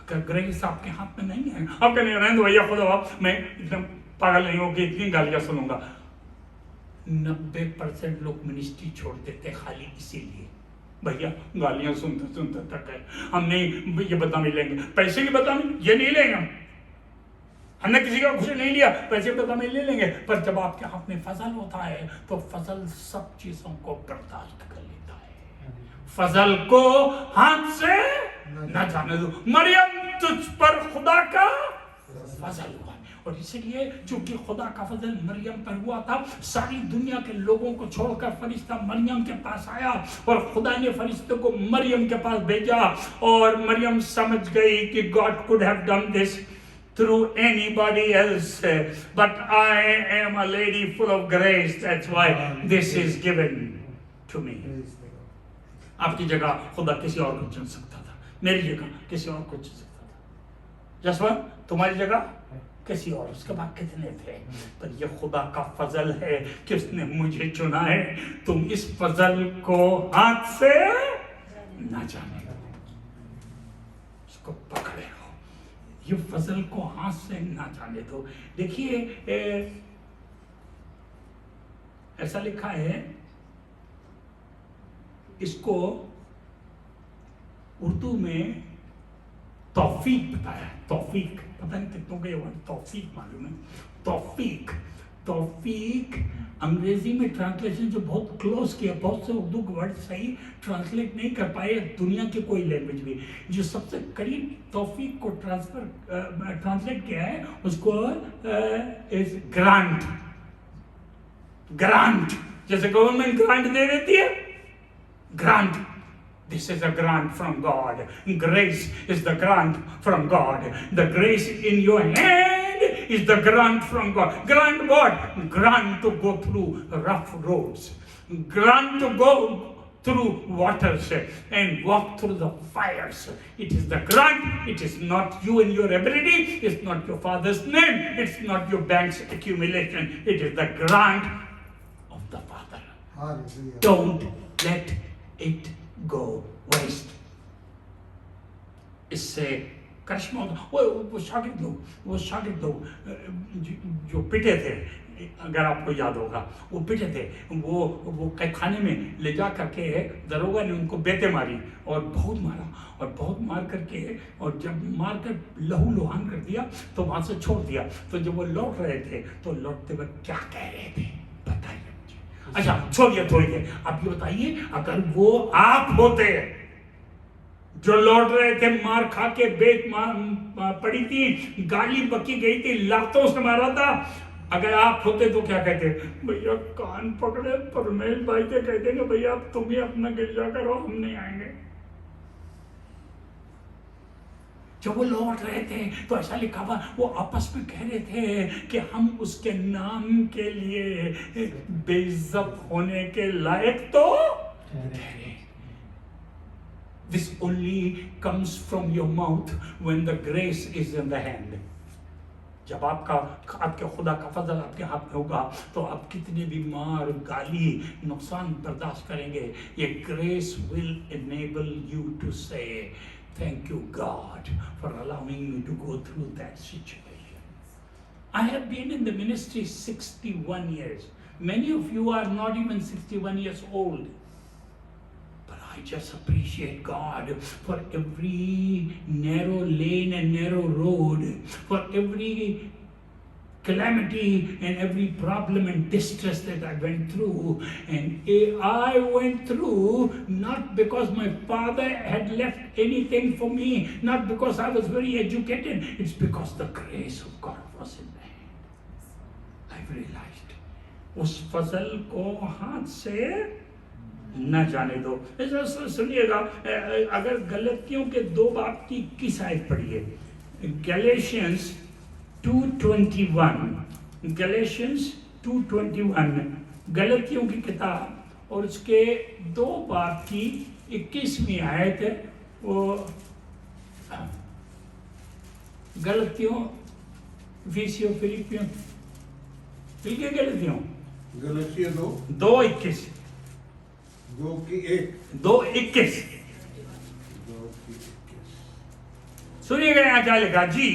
अगर ग्रेस आपके हाथ में नहीं है, आप कहने रहने दो भैया, खुदा मैं एकदम पागल नहीं हूँ कि इतनी गालियां सुनूंगा। 90% लोग मिनिस्ट्री छोड़ देते खाली इसीलिए, भैया गालियां सुनते सुनते तक है, हम नहीं ये बदनामी लेंगे, पैसे की बदनामी ये नहीं लेंगे, हमने किसी का कुछ नहीं लिया, पैसे की बदनामी ले लेंगे, पर जब आपके हाथ में फजल होता है तो फजल सब चीजों को बर्दाश्त कर लेता है। फजल को हाथ से न जाने दो। मरियम तुझ पर खुदा का फजल हुआ, और इसलिए चूंकि खुदा का फजल मरियम पर हुआ था, सारी दुनिया के लोगों को छोड़कर फरिश्ता मरियम के पास आया और खुदा ने फरिश्ते को मरियम के पास भेजा, और मरियम समझ गई कि God could have done this through anybody else, but I am a lady full of grace, that's why this is given to me. आपकी जगह खुदा किसी और को चुन सकता था, मेरी जगह किसी और को चुन सकता था, जसवंत तुम्हारी जगह किसी और, उसके बाद कितने थे, पर ये खुदा का फजल है कि उसने मुझे चुना है। तुम इस फजल को हाथ से ना जाने दो, उसको पकड़े हो, ये फजल को हाथ से ना जाने दो। देखिए ऐसा लिखा है, इसको उर्दू में तौफीक बताया, तौफीक, पता नहीं कितनों को ये वर्ड तौफीक मालूम है। तौफीक, तौफीक अंग्रेजी में ट्रांसलेशन जो बहुत क्लोज किया, बहुत से उर्दू वर्ड सही ट्रांसलेट नहीं कर पाए दुनिया के कोई लैंग्वेज में, जो सबसे करीब तौफीक को ट्रांसलेट किया है उसको इज ग्रांट। ग्रांट जैसे गवर्नमेंट ग्रांट दे देती है, grant, this is a grant from God. Grace is the grant from God. The grace in your hand is the grant from God. Grant what? Grant to go through rough roads. Grant to go through waters and walk through the fires. It is the grant. It is not you and your ability. It's not your father's name. It's not your bank's accumulation. It is the grant of the Father. Hallelujah. Don't let it go waste. इससे करिश्मा वो शागिर्द लोग जो पिटे थे, अगर आपको याद होगा, वो पिटे थे, वो खाने में ले जा करके दरोगा ने उनको बेटे मारी और बहुत मारा, और बहुत मार करके, और जब मार कर लहू लुहान कर दिया तो वहां से छोड़ दिया। तो जब वो लौट रहे थे तो लौटते वक्त क्या कह रहे थे बताइए। अच्छा छोड़िए थोड़ी, आप ये बताइए, अगर वो आप होते जो लौट रहे थे, मार खा के बेट पड़ी थी, गाली बकी गई थी, लातों से मारा था, अगर आप होते तो क्या कहते? भैया कान पकड़े परमेश भाई के कह देंगे भैया अब तुम ही अपना गिरजा करो, हम नहीं आएंगे। जब वो लौट रहे थे तो ऐसा लिखा हुआ, वो आपस में कह रहे थे कि हम उसके नाम के लिए बेइज्जत होने के लायक तो ठहरे। This only comes from your mouth when the grace is in the hand. जब आपके खुदा का फजल आपके हाथ में होगा तो आप कितने भी मार, गाली, नुकसान बर्दाश्त करेंगे. ये grace will enable you to say thank you God for allowing me to go through that situation. I have been in the ministry 61 years. Many of you are not even 61 years old. But I just appreciate God for every narrow lane and narrow road, for every calamity and every problem and distress that I went through. And I went through not because my father had left anything for me, not because I was very educated. It's because the grace of God was in my hand. I've realized. उस फजल को हाथ से न जाने दो. सुनिएगा, अगर गलतियों के 2 बाब की 21 आयत पढ़िए. गैलेशियंस 2:21, गैलेशियंस 2:21, गलतियों की किताब और उसके 2 बाब की 21वीं आयत है. वो गलतियों विषयों फिलिपियों गलतियों गलतियाँ 2:21 2:21 सुनिएगा यहाँ क्या लिखा जी.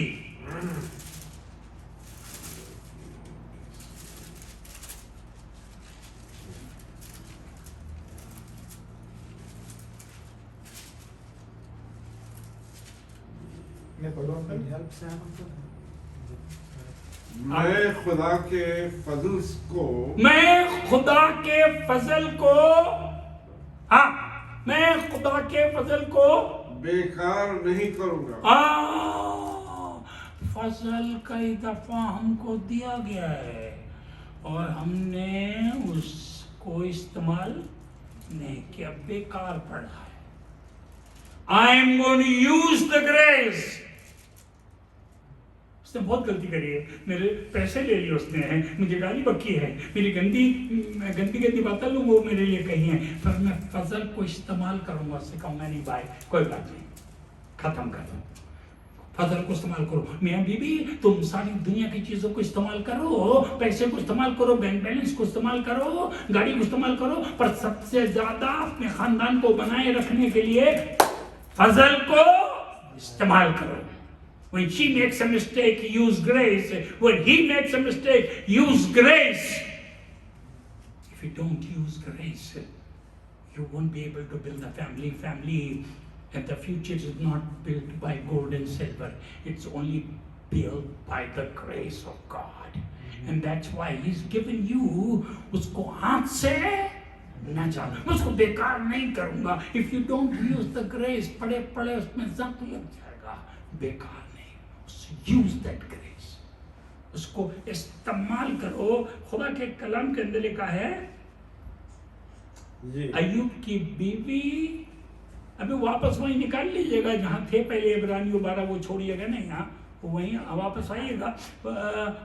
मैं पढ़ूं अंकल? मैं खुदा के फजल को मैं खुदा के फजल को बेकार नहीं करूंगा. फजल कई दफा हमको दिया गया है और हमने उसको इस्तेमाल नहीं किया, बेकार पड़ा है. I am going to use the grace. उसने बहुत गलती करी है, मेरे पैसे ले लिए उसने, मुझे गाली बकी है, मेरी गंदी बातें लोग वो मेरे लिए कही हैं, पर मैं फजल को इस्तेमाल करूंगा. उससे कहूँगा नहीं भाई कोई बात नहीं, खत्म कर दो, फजल को इस्तेमाल करो. मियाँ बीबी तुम सारी दुनिया की चीजों को इस्तेमाल करो, पैसे को इस्तेमाल करो, बैंक बैलेंस को इस्तेमाल करो, गाड़ी को इस्तेमाल करो, पर सबसे ज्यादा अपने खानदान को बनाए रखने के लिए फजल को इस्तेमाल करो. When she makes a mistake, use grace. When he makes a mistake, use grace. If you don't use grace, you won't be able to build a family. And the future is not built by gold and silver. It's only built by the grace of God. And that's why He's given you. उसको हाथ से न जाना, मैं उसको बेकार नहीं करूँगा. If you don't use the grace, पड़े उसमें जंग लग जाएगा, बेकार. Use that grace. उसको इस्तेमाल करो. खुदा के कलाम के अंदर लिखा है अय्यूब की बीवी, अभी वापस वहीं निकाल लीजिएगा जहाँ थे पहले, इब्रानियों 12 वो छोड़िएगा नहीं, यहाँ वहीं वापस आइएगा,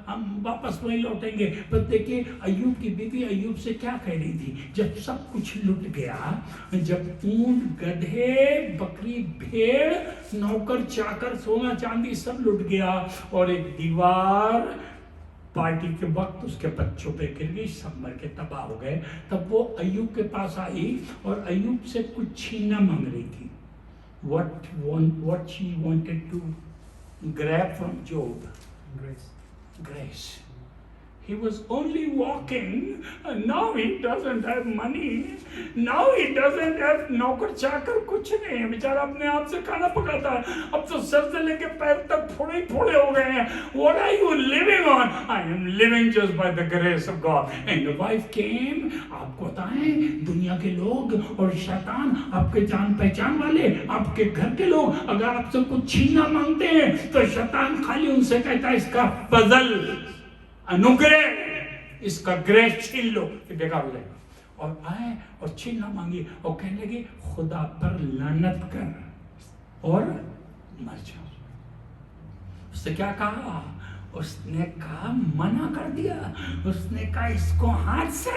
हम वापस वहीं लौटेंगे. पर देखिए अय्यूब की बीवी अय्यूब से क्या कह रही थी. जब सब कुछ लुट गया, जब ऊंट, गधे, बकरी, भेड़, नौकर चाकर, सोना चांदी सब लुट गया और एक दीवार पार्टी के वक्त उसके बच्चों पे गिर गई, सब मर के तबाह हो गए, तब वो अय्यूब के पास आई और अय्यूब से कुछ छीनना मांग रही थी. What she wanted to grab from Job? Grace. He was only walking, and now he doesn't have money. Now he doesn't have नौकर चाकर, कुछ नहीं है, बेचारा अपने आप से खाना पकाता है. अब तो सर से लेके पैर तक फोड़े हो गए हैं. What are you living on? I am living just by the grace of God. And the wife came. आपको बताएं, दुनिया के लोग और शैतान, आपके जान पहचान वाले, आपके घर के लोग, अगर आपसे कुछ छीनना मांगते हैं तो शैतान खाली उनसे कहता है इसका फजल, अनुग्रह, इसका ग्रेस छीन लो, ये बेकार हो जाएगा. और आए और छीनना मांगी और कहने लगी खुदा पर लानत कर और मर जाओ. उसने क्या कहा? उसने कहा, मना कर दिया. उसने कहा इसको हाथ से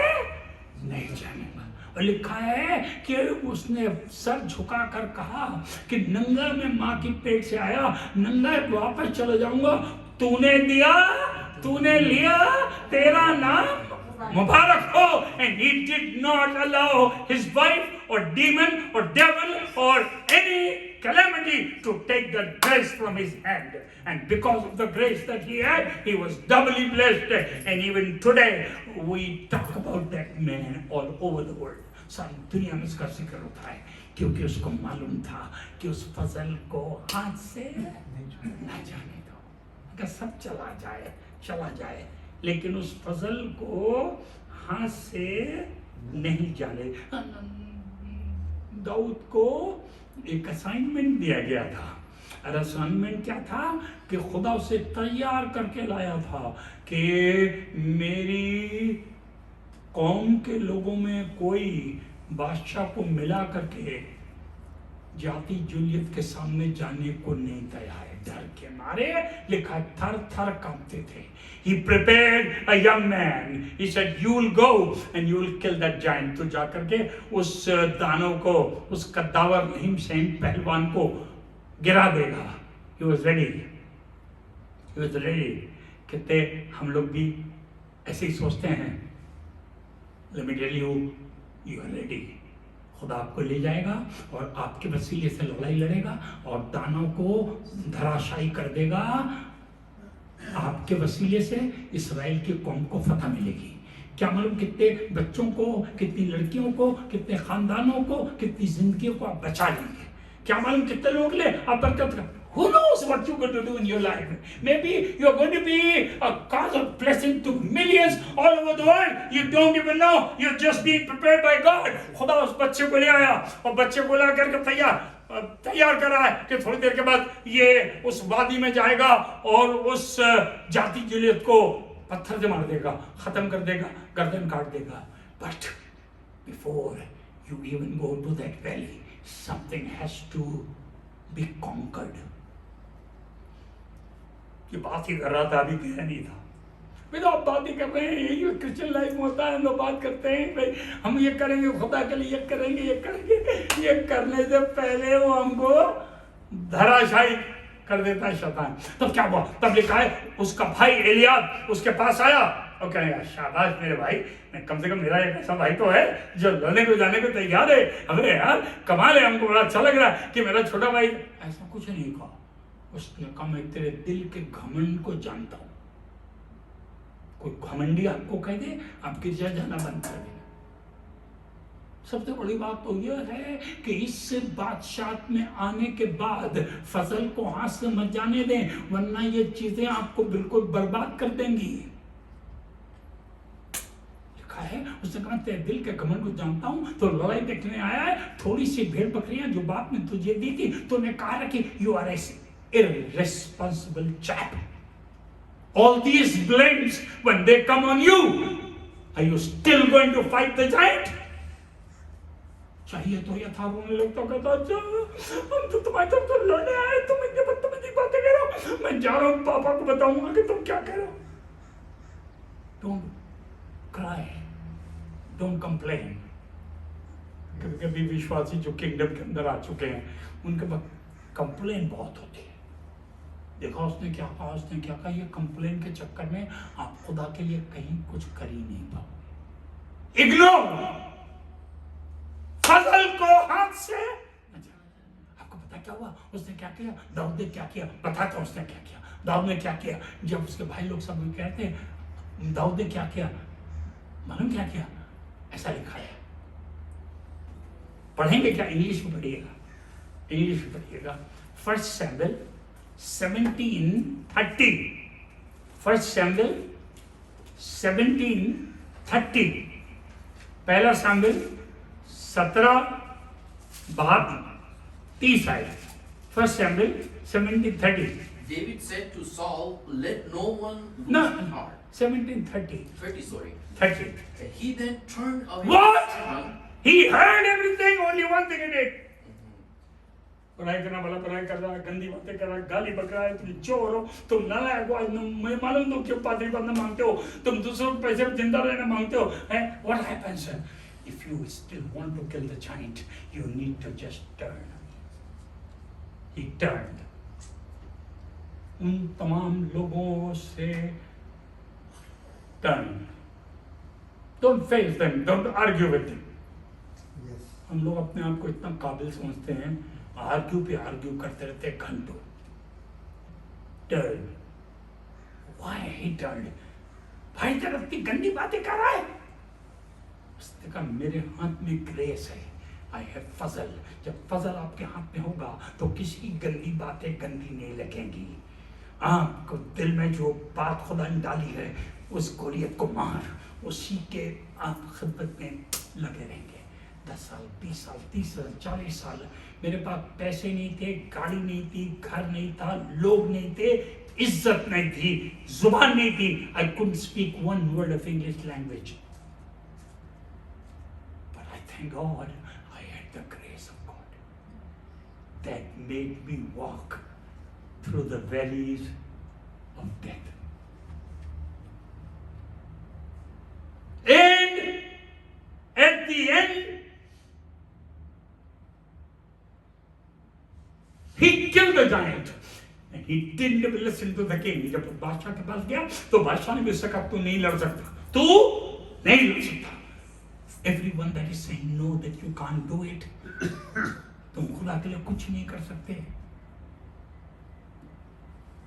नहीं जानेगा. और लिखा है कि उसने सर झुकाकर कहा कि नंगा मैं माँ की पेट से आया, नंगा वापस चला जाऊंगा. तूने दिया, तूने लिया, तेरा नाम मुबारक हो. And he did not allow his wife or demon or devil or any calamity to take the grace from his hand. And because of the grace that he had, he was doubly blessed. And even today, we talk about that man all over the world. सारी दुनिया में उसका जिक्र होता है, क्योंकि उसको मालूम था कि उस फजल को हाथ से न जाने दो. अगर सब चला जाए, लेकिन उस फजल को हाथ से नहीं जाने. दाऊद को एक असाइनमेंट दिया गया था, और असाइनमेंट क्या था कि खुदा उसे तैयार करके लाया था कि मेरी कौम के लोगों में कोई बादशाह को मिला करके जाति जुलियत के सामने जाने को नहीं तैयार है. डर के मारे, लिखा थर थर कांपते थे. He prepared a young man. He said, "You will go and you will kill that giant." तो जाकर के उस दानव को, उस कद्दावर रहीम सेन पहलवान को गिरा देगा. He was ready. कहते हम लोग भी ऐसे ही सोचते हैं. Let me tell you, you are ready. खुदा आपको ले जाएगा और आपके वसीले से लड़ाई लड़ेगा और दानव को धराशायी कर देगा. आपके वसीले से इस्राएल की कौम को फतह मिलेगी. क्या मालूम कितने बच्चों को, कितनी लड़कियों को, कितने खानदानों को, कितनी जिंदगियों को आप बचा लेंगे. क्या मालूम कितने लोग ले आप बरकत कर. Who knows what you're going to do in your life? Maybe you're going to be a cause of blessing to millions all over the world. You don't even know. You're just being prepared by God. खुदा उस बच्चे को ले आया और बच्चे को ला करके तैयार कर रहा है कि थोड़ी देर के बाद ये उस वादी में जाएगा और उस जाति जुलियत को पत्थर से मार देगा, खत्म कर देगा, गर्दन काट देगा. But before you even go to that valley, something has to be conquered. ये बात ही कर रहा था, अभी कह नहीं था. तो आप बात ही कर रहे हैं, यही क्रिश्चियन लाइफ में होता है. हम लोग बात करते हैं भाई हम ये करेंगे, खुदा के लिए ये करेंगे, ये करने से पहले वो हमको धराशायी कर देता है शैतान. तब क्या हुआ? तब लिखा है उसका भाई एलियाब उसके पास आया और कहेगा, शाबाश मेरे भाई, कम से कम मेरा एक ऐसा भाई तो है जो लड़ने को जाने को तैयार है. अरे यार कमाल है, हमको बड़ा अच्छा लग रहा है कि मेरा छोटा भाई. ऐसा कुछ नहीं कहा. उसने कहा मैं तेरे दिल के घमंड को जानता हूं. कोई घमंडी आपको कह दे आप गिरजा जाना बंद कर देना. सबसे बड़ी बात तो यह है कि इस बादशाह में आने के बाद फजल को हाथ से मत जाने दें, वरना ये चीजें आपको बिल्कुल बर्बाद कर देंगी. लिखा है उसने कहा तेरे दिल के घमंड को जानता हूं, तो लड़ाई देखने आया है. थोड़ी सी भेड़ बकरियां जो बाप ने तुझे दी थी, तूने कहा कि you are a irresponsible chap. All these blames, when they come on you, are you still going to fight the giant? चाहिए तो ये था. रोने लगता कहता अच्छा हम तो तुम्हारे तरफ तो लड़ने आए, तुम इतनी बदतमीजी बातें कह रहे हो. मैं जा रहा हूँ पापा को बताऊंगा कि तुम क्या कह रहे हो. Don't cry, don't complain. कभी विश्वासी जो किंगडम के अंदर आ चुके हैं उनके पास कंप्लेन बहुत होती है. देखा उसने क्या कहा, उसने क्या कहा. ये कंप्लेन के चक्कर में आप खुदा के लिए कहीं कुछ कर ही नहीं पाओगे. इग्नोर. फजल को हाथ से. आपको पता क्या हुआ? उसने क्या किया? दाऊद ने क्या किया? बताता हूं उसने क्या किया. दाऊद ने क्या किया? जब उसके भाई लोग सब कहते हैं दाऊद ने क्या किया, मालूम क्या किया? ऐसा लिखा है. पढ़ेंगे क्या? इंग्लिश में पढ़िएगा, इंग्लिश में पढ़िएगा. 1 Samuel 17:30. 1 Samuel 17:30. पहला सामुएल 17:30 आया. 1 Samuel 17:30. David said to Saul, "Let no one lose No, his heart." 17:30. 30. 30. He then turned away What? his son. He heard everything, only one thing he did. पढ़ाई करना वाला पढ़ाई कर रहा है, गंदी बातें कर रहा है, गाली बक रहा है, तुम चोर हो, तुम नालायक हो. मैं मालूम तुम क्यों पादरी बनना मांगते हो, तुम दूसरों के पैसे पर जिंदा रहना मांगते हो. What happens? If you still want to kill the giant, you need to just turn. He turned. उन तमाम लोगों से turn, don't face them, don't argue with them. हम लोग अपने आप को इतना काबिल समझते हैं, आर्ग्यू पे आर्ग्यू करते रहते हैं घंटों। Turn, why he turn? भाई तेरा इतनी गंदी बातें कर रहा है। उसने कहा मेरे हाथ में ग्रेस है, आई हैव फजल। जब फजल आपके हाथ में होगा तो किसी गंदी बातें गंदी नहीं लगेंगी। आपको दिल में जो बात खुदा ने डाली है उस गोलियत को मार, उसी के आप खिदमत में लगे रहेंगे। 10 साल, 20 साल, 30 साल, 40 साल मेरे पास पैसे नहीं थे, गाड़ी नहीं थी, घर नहीं था, लोग नहीं थे, इज्जत नहीं थी, जुबान नहीं थी। I couldn't speak one word of English language, but I thank God I had the grace of God that made me walk through the valleys of death. And at the end, he killed the giant. And he didn't listen to the king. जब बादशाह के पास गया तो बादशाह ने भी उससे कहा तू नहीं लड़ सकता, तू नहीं लड़ सकता। Everyone that is saying no, that you can't do it, तुम खुदा के लिए कुछ नहीं कर सकते।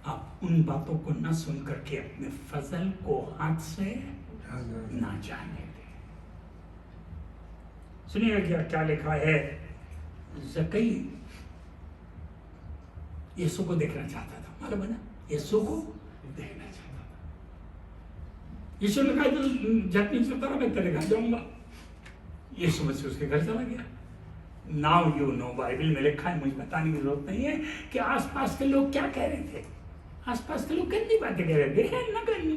आप उन बातों को न सुन करके अपने फजल को हाथ से ना जाने दे। सुनिए क्या लिखा है। ज़कई यीशु को देखना चाहता था, मालूम है ना, यीशु को देखना चाहता था। यीशु ने कहा जब नहीं चलता मैं तेरे घर जाऊंगा। यीशु मसीह उसके घर चला गया। नाउ यू नो, बाइबल में लिखा है, मुझे बताने की जरूरत नहीं है कि आसपास के लोग क्या कह रहे थे। आसपास के लोग गंदी बातें कह रहे थे,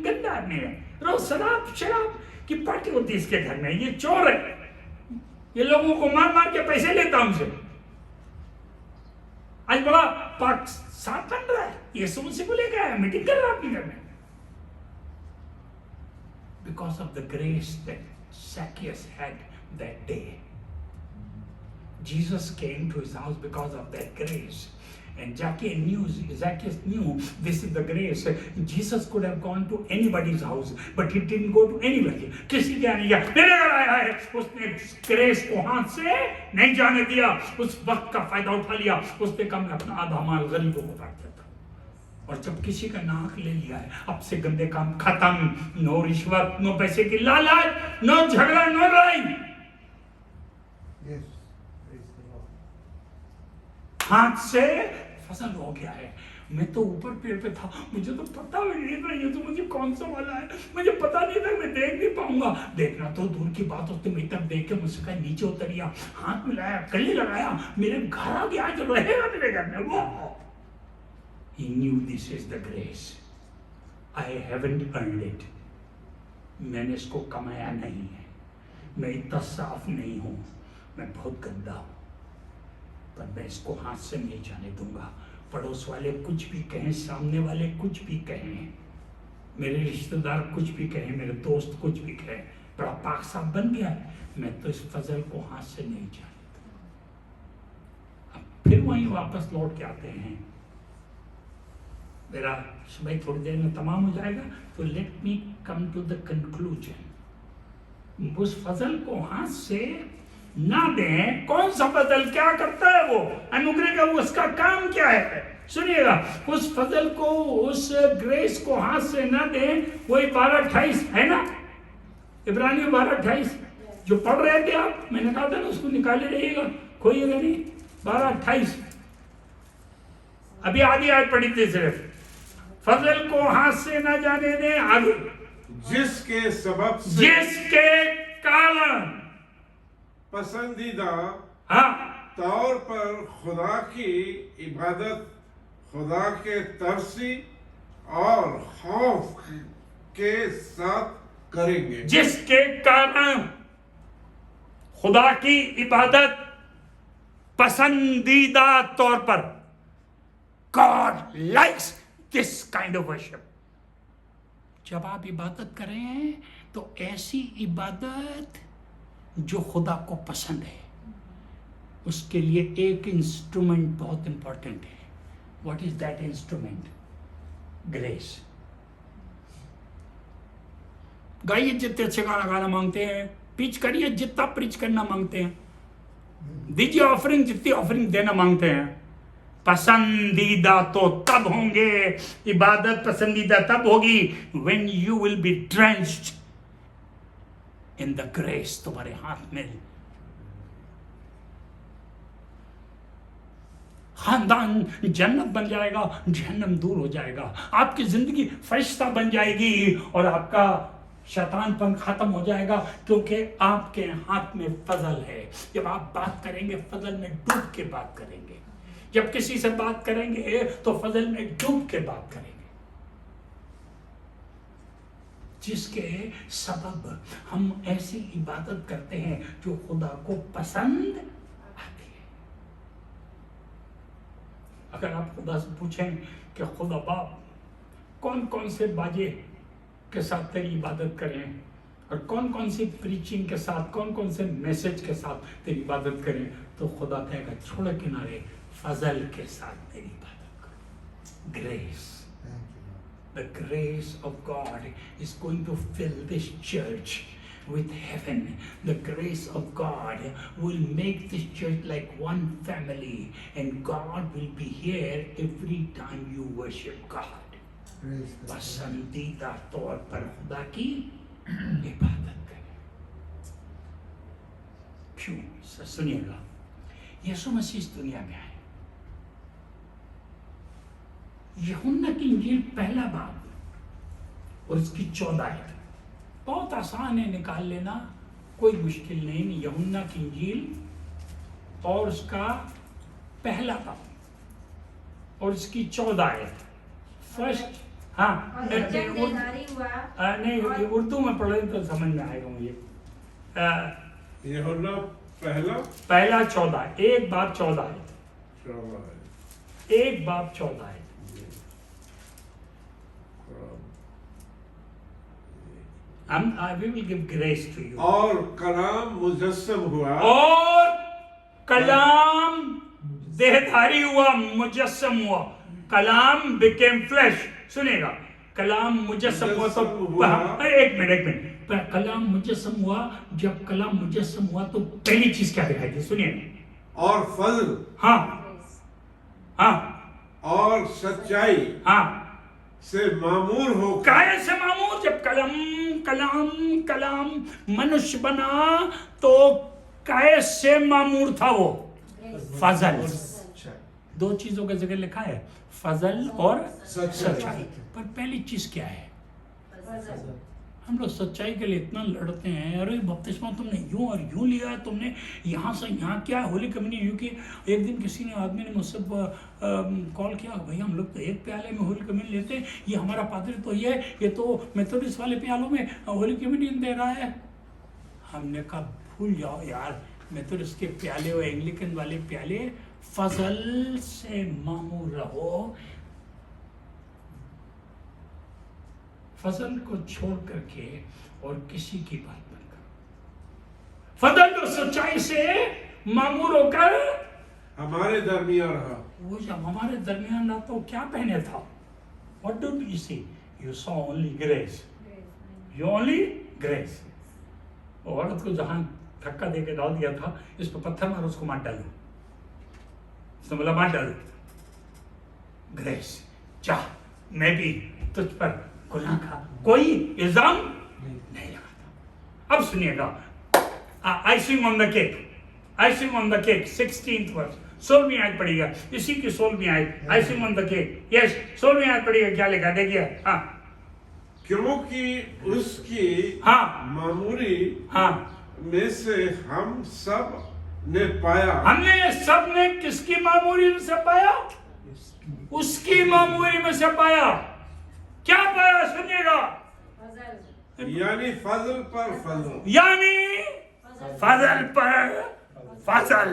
गंदा आदमी है, रोज शराब की पार्टी होती है इसके घर में, ये चोर है, ये लोगों को मार मार के पैसे लेता हमसे। आज बड़ा पाक साथ बन रहा है, ये समझ को लेकर आया, मीटिंग कर रहा है अपने घर में। Because of the grace that Zacchaeus had that day, Jesus came to his house because of that grace. And Zacchaeus knew this is the grace. Jesus could have gone to anybody's house, but he didn't go to anybody. किसी के नहीं गया, मेरे घर आया है। उसने grace को हाथ से नहीं जाने दिया, उस वक्त का फायदा उठा लिया। उसने कहा मैं अपना आधा माल गरीबों को बांट देता हूँ। और जब किसी का नाक ले लिया है, अब से गंदे काम खत्म। नो रिश्वत, नो पैसे की लालच, नो झगड़ा, नो लड़ाई। हाथ से फसल हो गया है। मैं तो ऊपर पेड़ पे था, मुझे तो पता भी नहीं था ये तो मुझे कौन सा वाला है, मुझे पता नहीं था, मैं देख नहीं पाऊंगा। देखना तो दूर की बात, उसने मेरी तरफ देख के मुझसे कहा नीचे उतरिया, हाथ मिलाया, गले लगाया, मेरे घर आ गया, जो रहेगा मेरे घर में वो। He knew this is the grace. I haven't earned it. मैंने इसको कमाया नहीं है, मैं इतना साफ नहीं हूँ, मैं बहुत गंदा हूँ, पर मैं इसको हाथ से नहीं जाने दूंगा। पड़ोस वाले कुछ भी कहें, सामने वाले कुछ भी कहें, मेरे रिश्तेदार कुछ भी कहें, मेरे दोस्त कुछ भी कहें, बड़ा पाक साफ बन गया है, मैं तो इस फजल को हाथ से नहीं जाने दूंगा। अब फिर वहीं वापस लौट के आते हैं। मेरा समय थोड़ी देर में तमाम हो जाएगा, तो let me come to the conclusion. उस फजल को हाथ से ना दें। कौन सा फजल क्या करता है वो अनुग्रह का, उसका काम क्या है? सुनिएगा, उस फजल को, उस ग्रेस को हाथ से ना दें। वही 12:28 है ना, इब्रानियों 12:28 जो पढ़ रहे थे आप, मैंने कहा था ना उसको निकाले रहिएगा, खोइएगा नहीं। 12:28 अभी आधी आयत पढ़ी थी सिर्फ। फजल को हाथ से ना जाने दें। आगे, जिसके सबब से, जिसके कारण पसंदीदा तौर पर खुदा की इबादत, खुदा के तरसी और खौफ के साथ करेंगे। जिसके कारण खुदा की इबादत पसंदीदा तौर पर, God likes this kind of worship। जब आप इबादत कर रहे हैं तो ऐसी इबादत जो खुदा को पसंद है, उसके लिए एक इंस्ट्रूमेंट बहुत इंपॉर्टेंट है। What is that instrument? Grace. गाइए जितने अच्छे गाना मांगते हैं, पिच करिए जितना पिच करना मांगते हैं, दीजिए ऑफरिंग जितनी ऑफरिंग देना मांगते हैं। पसंदीदा तो तब होंगे, इबादत पसंदीदा तब होगी when you will be drenched in the grace। तुम्हारे हाथ में खानदान जन्नत बन जाएगा, जहन्नम दूर हो जाएगा, आपकी जिंदगी फरिश्ता बन जाएगी और आपका शैतानपन खत्म हो जाएगा, क्योंकि आपके हाथ में फजल है। जब आप बात करेंगे फजल में डूब के बात करेंगे, जब किसी से बात करेंगे तो फजल में डूब के बात करेंगे, जिसके सबब हम ऐसी इबादत करते हैं जो खुदा को पसंद आती है। अगर आप खुदा से पूछें कि खुदा बाप कौन कौन से बाजे के साथ तेरी इबादत करें और कौन कौन सी प्रीचिंग के साथ, कौन कौन से मैसेज के साथ तेरी इबादत करें, तो खुदा कहेगा छोड़ किनारे, फजल के साथ तेरी इबादत करो। Grace, the grace of God is going to fill this church with heaven. The grace of God will make this church like one family, and God will be here every time you worship God. पसंदीदा तौर पर खुदा की इबादत करें। क्यों? सुनिएगा, यीशु मसीह इस दुनिया में आए, यूहन्ना की इंजील पहला बाब और इसकी 14 आयत, बहुत आसान है निकाल लेना, कोई मुश्किल नहीं। यूहन्ना की इंजील और उसका पहला बाब और इसकी 14 आयत। फर्स्ट, हाँ नहीं, उर्दू में पढ़े तो समझ में आएगा मुझे। यूहन्ना पहला 14, एक बाब 14 आयत, एक बाब 14 आयत। We will give grace to you. और कलाम मुजस्सम हुआ, और कलाम देहधारी हुआ, मुजस्सम हुआ। कलाम became flesh। सुनिएगा, कलाम मुजस्सम हुआ तो एक मिनट, कलाम मुजस्सम हुआ। जब कलाम मुजस्सम हुआ तो पहली चीज क्या दिखाई दी? सुनिए, और फजल, हाँ, और सच्चाई हाँ से मामूर हो। काय से मामूर? जब कलाम मनुष्य बना तो काय से मामूर था वो? फजल। दो चीजों का जिक्र लिखा है, फजल और सच्चाई। पर पहली चीज क्या है? हम लोग सच्चाई के लिए इतना लड़ते हैं, अरे बपतिस्मा तुमने यूं और यूं लिया, तुमने यहाँ से यहाँ क्या, होली कम्युनियन यूं की। एक दिन किसी ने, आदमी ने मुझसे कॉल किया, भाई हम लोग तो एक प्याले में होली कम्युनियन लेते हैं, ये हमारा पादरी तो ये तो मेथोडिस्ट वाले प्यालों में होली कम्युनियन दे रहा है। हमने कहा भूल जाओ यार, मेथोडिस्ट के प्याले और एंग्लिकन वाले प्याले, फजल से मामूर रहो। फजल को छोड़ करके और किसी की बात मत करो। फजल और सच्चाई से मामूर होकर हमारे दरमियान रहा। वो जब हमारे दरमियान रहा तो क्या पहने था? What did you see? You saw only grace. You only grace. औरत को जहां धक्का देके डाल दिया था, इस पर पत्थर मारो, उसको मार डालो, उसने बोला मार डालो। ग्रेस, चाह मैं भी तुझ पर गुनाह का कोई इल्जाम नहीं लगाता। अब सुनिएगा, icing on the cake, icing on the cake, 16th verse, 16वीं आयत पढ़िएगा, इसी की 16वीं आयत, icing on the cake. Yes, 16वीं आयत पढ़िएगा, क्या लिखा देखिए। हाँ, क्योंकि उसकी मामूरी में से हम सब ने पाया। हमने सब ने किसकी मामूरी में से पाया? उसकी मामूरी में से पाया। क्या पाया? सुनिएगा, यानी फजल पर फजल, यानी फजल पर फजल।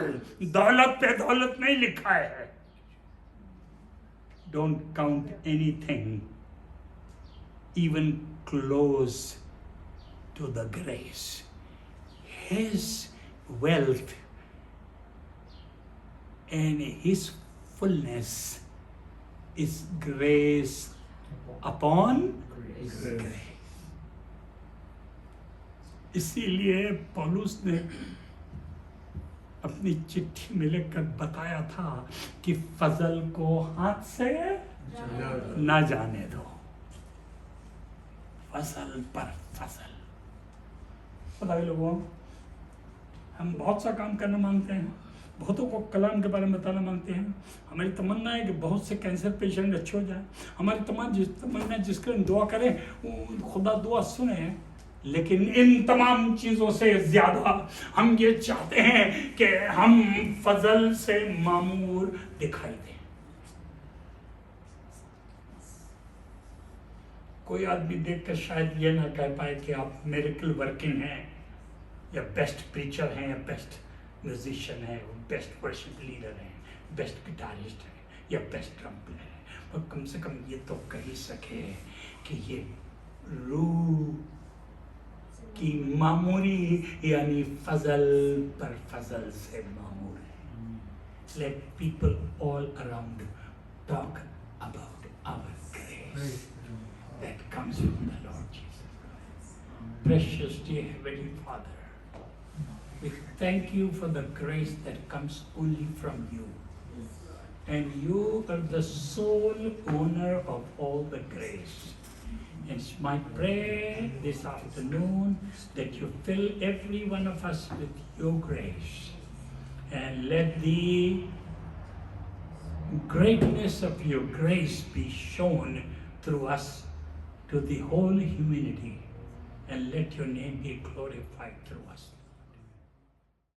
दौलत पे दौलत नहीं लिखा है। Don't count anything even close to the grace. His wealth and His fullness is grace upon grace. इसीलिए पौलुस ने अपनी चिट्ठी में लिखकर बताया था कि फजल को हाथ से ना जाने दो, फसल पर फसल। पता है लोगों, हम बहुत सा काम करना मांगते हैं, बहुतों को कलाम के बारे में बताना मांगते हैं। हमारी तमन्ना है कि बहुत से कैंसर पेशेंट अच्छे हो जाए। हमारी तमन्ना जिसके लिए दुआ करें वो खुदा दुआ सुने। लेकिन इन तमाम चीज़ों से ज़्यादा हम ये चाहते हैं कि हम फजल से मामूर दिखाई दें। कोई आदमी देखकर शायद ये ना कह पाए कि आप मिरेकल वर्किंग हैं, या बेस्ट प्रीचर हैं, या बेस्ट म्यूजिशियन हैं, बेस्ट वर्शिप लीडर हैं, बेस्ट गिटारिस्ट हैं, या बेस्ट ड्रम प्लेयर हैं, पर कम से कम ये तो कह ही सके कि ये रूह की मामूरी यानी फजल पर फजल से मामूर है। Let people all around talk about our grace that comes from the Lord Jesus Christ. Precious dear Heavenly Father, we thank you for the grace that comes only from you. And you are the sole owner of all the grace. It's my prayer this afternoon that you fill every one of us with your grace, and let the greatness of your grace be shown through us to the whole humanity, and let your name be glorified through us.